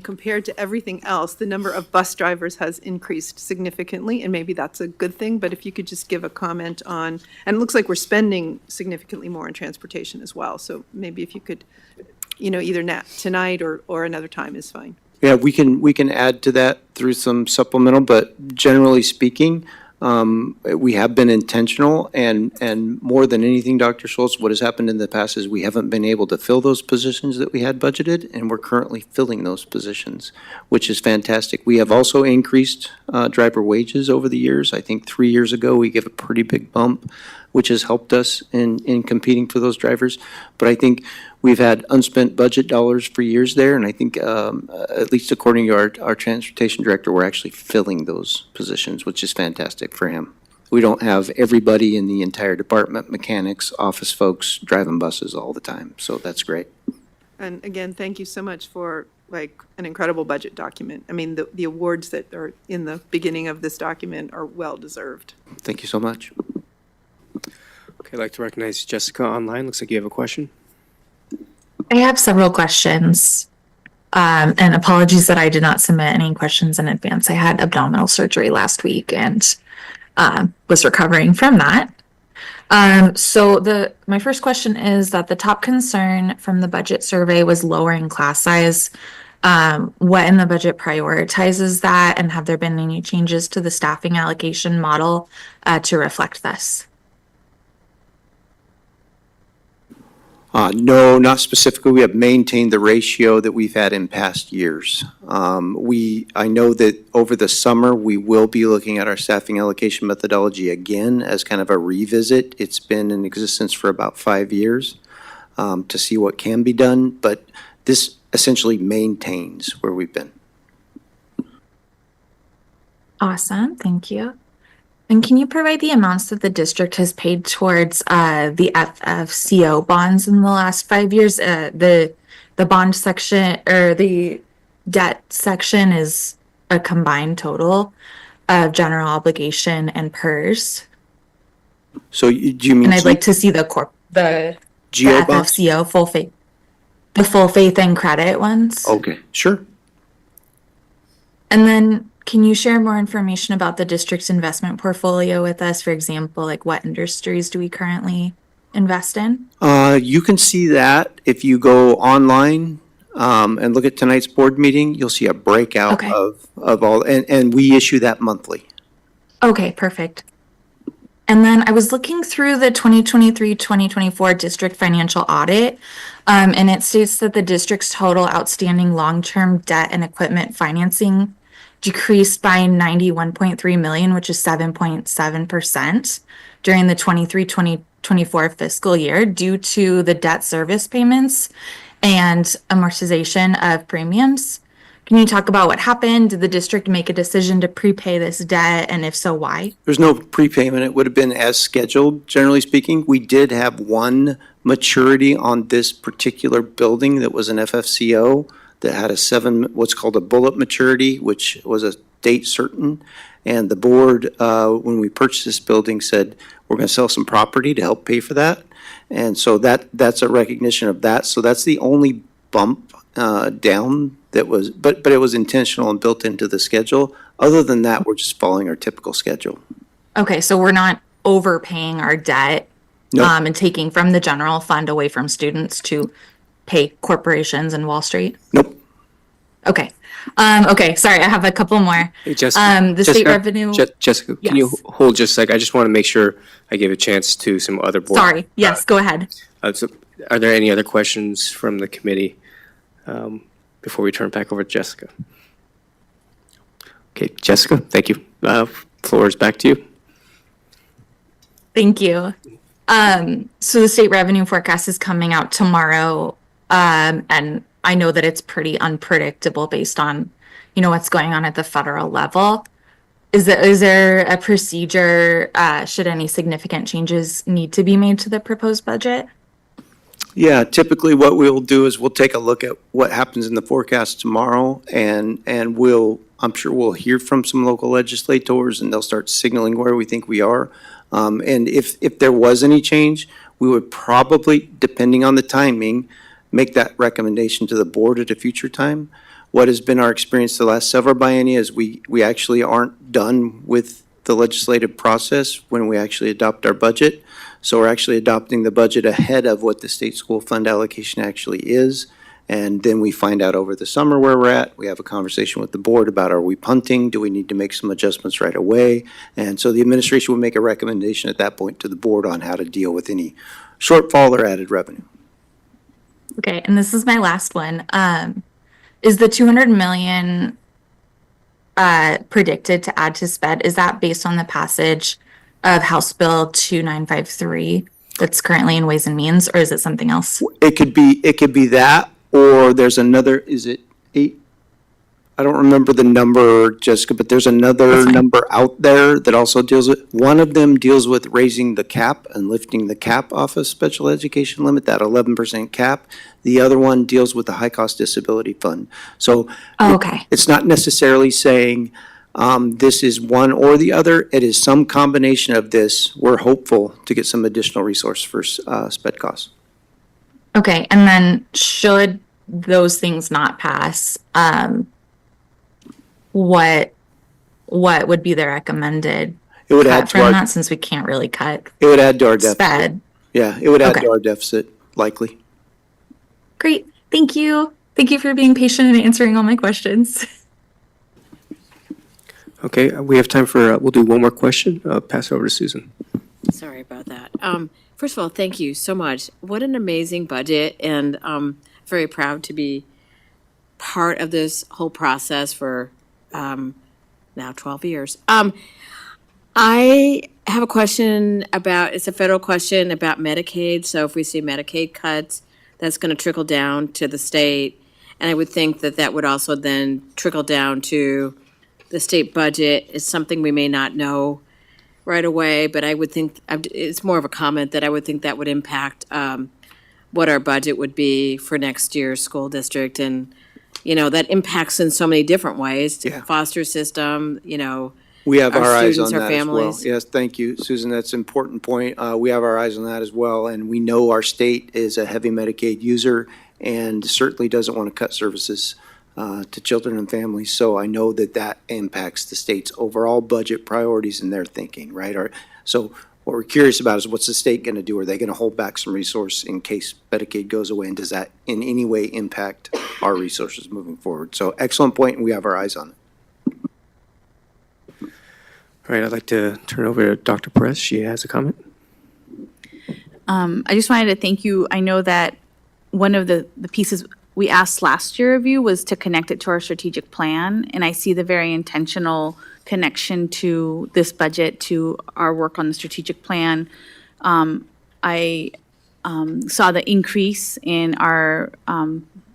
compared to everything else, the number of bus drivers has increased significantly, and maybe that's a good thing, but if you could just give a comment on, and it looks like we're spending significantly more on transportation as well, so maybe if you could, either tonight or another time is fine. Yeah, we can add to that through some supplemental, but generally speaking, we have been intentional, and more than anything, Dr. Schultz, what has happened in the past is we haven't been able to fill those positions that we had budgeted, and we're currently filling those positions, which is fantastic. We have also increased driver wages over the years. I think 3 years ago, we gave a pretty big bump, which has helped us in competing for those drivers. But I think we've had unspent budget dollars for years there, and I think, at least according to our transportation director, we're actually filling those positions, which is fantastic for him. We don't have everybody in the entire department, mechanics, office folks, driving buses all the time, so that's great. And again, thank you so much for an incredible budget document. I mean, the awards that are in the beginning of this document are well-deserved. Thank you so much. Okay, I'd like to recognize Jessica online. Looks like you have a question. I have several questions. And apologies that I did not submit any questions in advance. I had abdominal surgery last week and was recovering from that. So my first question is that the top concern from the budget survey was lowering class size. What in the budget prioritizes that, and have there been any changes to the staffing allocation model to reflect this? No, not specifically. We have maintained the ratio that we've had in past years. I know that over the summer, we will be looking at our staffing allocation methodology again as kind of a revisit. It's been in existence for about 5 years to see what can be done, but this essentially maintains where we've been. Awesome, thank you. And can you provide the amounts that the district has paid towards the FFCO bonds in the last 5 years? The bond section or the debt section is a combined total of general obligation and PERS. So do you mean? And I'd like to see the GO bonds? FFCO the full faith and credit ones. Okay, sure. And then can you share more information about the district's investment portfolio with us? For example, like what industries do we currently invest in? You can see that if you go online and look at tonight's board meeting, you'll see a breakout Okay. of all, and we issue that monthly. Okay, perfect. And then I was looking through the 2023-2024 district financial audit, and it states that the district's total outstanding long-term debt and equipment financing decreased by $91.3 million, which is 7.7% during the 23-24 fiscal year due to the debt service payments and amortization of premiums. Can you talk about what happened? Did the district make a decision to prepay this debt? And if so, why? There's no prepayment. It would have been as scheduled, generally speaking. We did have one maturity on this particular building that was an FFCO that had what's called a bullet maturity, which was a date certain. And the board, when we purchased this building, said, we're going to sell some property to help pay for that. And so that's a recognition of that. So that's the only bump down that was, but it was intentional and built into the schedule. Other than that, we're just following our typical schedule. Okay, so we're not overpaying our debt No. and taking from the general fund away from students to pay corporations in Wall Street? Nope. Okay. Okay, sorry, I have a couple more. Hey, Jessica. The state revenue. Jessica, can you Yes. hold just a sec? I just want to make sure I give a chance to some other board. Sorry, yes, go ahead. So are there any other questions from the committee before we turn it back over to Jessica? Okay, Jessica, thank you. Floor is back to you. Thank you. So the state revenue forecast is coming out tomorrow. And I know that it's pretty unpredictable based on, what's going on at the federal level. Is there a procedure, should any significant changes need to be made to the proposed budget? Yeah, typically what we'll do is we'll take a look at what happens in the forecast tomorrow and I'm sure we'll hear from some local legislators and they'll start signaling where we think we are. And if there was any change, we would probably, depending on the timing, make that recommendation to the board at a future time. What has been our experience the last several biennia is we actually aren't done with the legislative process when we actually adopt our budget. So we're actually adopting the budget ahead of what the state school fund allocation actually is. And then we find out over the summer where we're at. We have a conversation with the board about, are we punting? Do we need to make some adjustments right away? And so the administration will make a recommendation at that point to the board on how to deal with any shortfall or added revenue. Okay, and this is my last one. Is the 200 million predicted to add to SPED, is that based on the passage of House Bill 2953 that's currently in Ways and Means, or is it something else? It could be that, or there's another, is it 8? I don't remember the number, Jessica, but there's another That's fine. number out there that also deals with, one of them deals with raising the cap and lifting the cap off of special education limit, that 11% cap. The other one deals with the high-cost disability fund. So Oh, okay. it's not necessarily saying this is one or the other. It is some combination of this. We're hopeful to get some additional resource for SPED costs. Okay, and then should those things not pass, what would be the recommended It would cut add to from our, that, since we can't really cut it would add to our deficit. SPED? Yeah, it would add Okay. to our deficit, likely. Great, thank you. Thank you for being patient and answering all my questions. Okay, we have time for, we'll do one more question. Pass it over to Susan. Sorry about that. First of all, thank you so much. What an amazing budget, and very proud to be part of this whole process for now 12 years. I have a question about, it's a federal question about Medicaid. So if we see Medicaid cuts, that's going to trickle down to the state. And I would think that that would also then trickle down to the state budget. It's something we may not know right away, but I would think, it's more of a comment that I would think that would impact what our budget would be for next year's school district. And, that impacts in so many different ways. Yeah. Foster system, We have Our our eyes students, on our that as well. families. Yes, thank you, Susan. That's an important point. We have our eyes on that as well, and we know our state is a heavy Medicaid user and certainly doesn't want to cut services to children and families. So I know that impacts the state's overall budget priorities and their thinking, right? So what we're curious about is, what's the state going to do? Are they going to hold back some resource in case Medicaid goes away? And does that in any way impact our resources moving forward? So excellent point, and we have our eyes on it. All right, I'd like to turn it over to Dr. Perez. She has a comment. I just wanted to thank you. I know that one of the pieces we asked last year of you was to connect it to our strategic plan, and I see the very intentional connection to this budget, to our work on the strategic plan. I saw the increase in our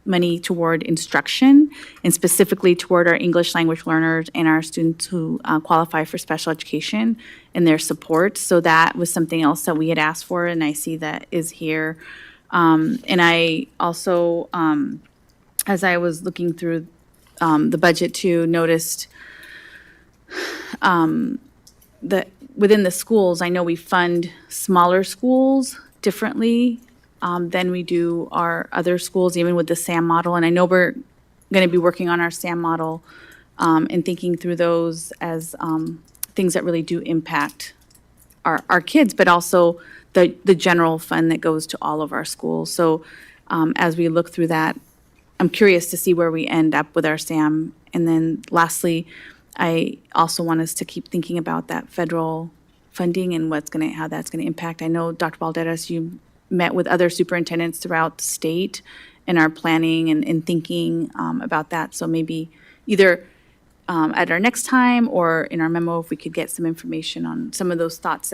money toward instruction and specifically toward our English language learners and our students who qualify for special education and their support. So that was something else that we had asked for, and I see that is here. And I also, as I was looking through the budget too, noticed that within the schools, I know we fund smaller schools differently than we do our other schools, even with the SAM model. And I know we're going to be working on our SAM model and thinking through those as things that really do impact our kids, but also the general fund that goes to all of our schools. So as we look through that, I'm curious to see where we end up with our SAM. And then lastly, I also want us to keep thinking about that federal funding and how that's going to impact. I know, Dr. Balderas, you met with other superintendents throughout the state and are planning and thinking about that. So maybe either at our next time or in our memo, if we could get some information on some of those thoughts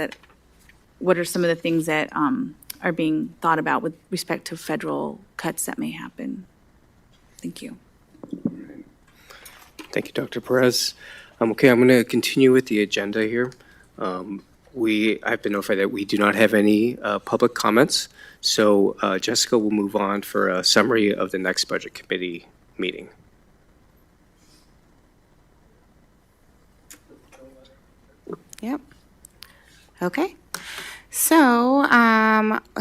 what are some of the things that are being thought about with respect to federal cuts that may happen. Thank you. Thank you, Dr. Perez. Okay, I'm going to continue with the agenda here. I've been notified that we do not have any public comments. So Jessica will move on for a summary of the next Budget Committee meeting. Yep. Okay. So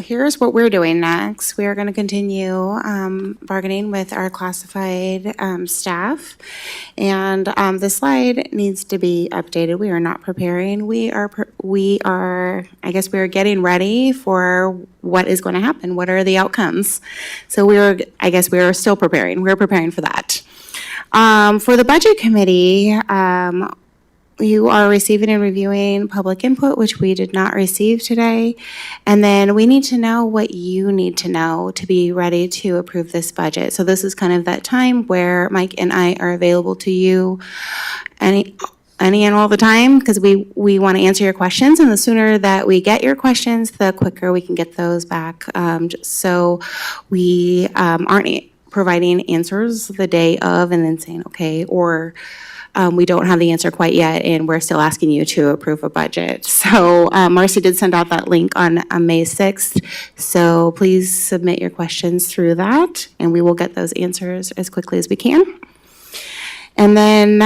here's what we're doing next. We are going to continue bargaining with our classified staff. And the slide needs to be updated. We are not preparing. We are, I guess we are getting ready for what is going to happen. What are the outcomes? So I guess we are still preparing. We're preparing for that. For the Budget Committee, you are receiving and reviewing public input, which we did not receive today. And then we need to know what you need to know to be ready to approve this budget. So this is kind of that time where Mike and I are available to you any and all the time, because we want to answer your questions. And the sooner that we get your questions, the quicker we can get those back. So we aren't providing answers the day of and then saying, okay, or we don't have the answer quite yet, and we're still asking you to approve a budget. So Marcy did send out that link on May 6th. So please submit your questions through that, and we will get those answers as quickly as we can. And then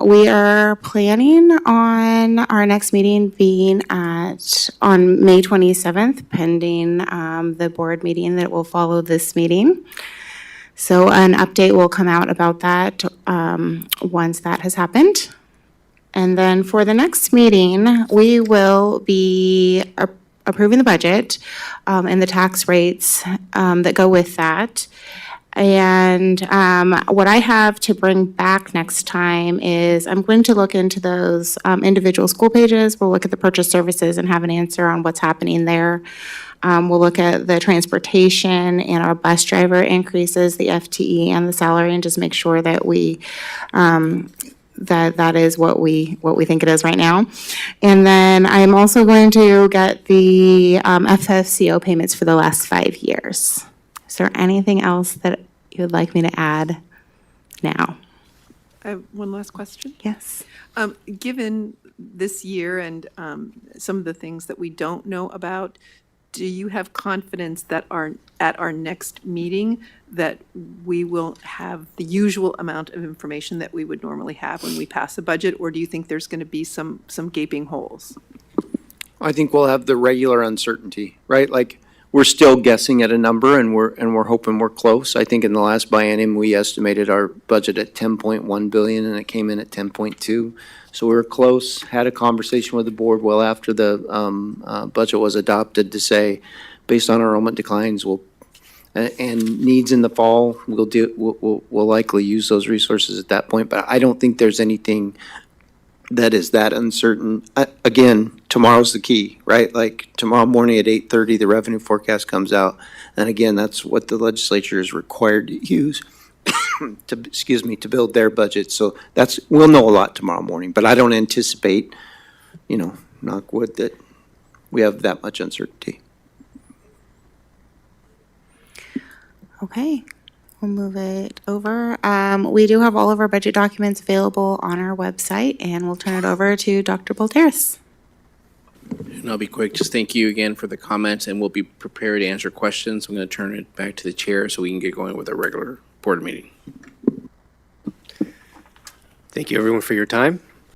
we are planning on our next meeting being on May 27th, pending the board meeting that will follow this meeting. So an update will come out about that once that has happened. And then for the next meeting, we will be approving the budget and the tax rates that go with that. And what I have to bring back next time is I'm going to look into those individual school pages. We'll look at the purchase services and have an answer on what's happening there. We'll look at the transportation and our bus driver increases, the FTE and the salary, and just make sure that we that is what we think it is right now. And then I'm also going to get the FFCO payments for the last 5 years. Is there anything else that you would like me to add now? I have one last question. Yes. Given this year and some of the things that we don't know about, do you have confidence that at our next meeting that we will have the usual amount of information that we would normally have when we pass a budget, or do you think there's going to be some gaping holes? I think we'll have the regular uncertainty, right? Like, we're still guessing at a number, and we're hoping we're close. I think in the last biennium, we estimated our budget at 10.1 billion, and it came in at 10.2. So we were close. Had a conversation with the board well after the budget was adopted to say, based on enrollment declines, and needs in the fall, we'll likely use those resources at that point. But I don't think there's anything that is that uncertain. Again, tomorrow's the key, right? Like tomorrow morning at 8:30, the revenue forecast comes out. And again, that's what the legislature is required to use to build their budget. So we'll know a lot tomorrow morning, but I don't anticipate, knock wood, that we have that much uncertainty. Okay. we'll move it over. We do have all of our budget documents available on our website, and we'll turn it over to Dr. Bolteris. And I'll be quick. Just thank you again for the comments, and we'll be prepared to answer questions. I'm going to turn it back to the chair so we can get going with our regular board meeting. Thank you, everyone, for your time.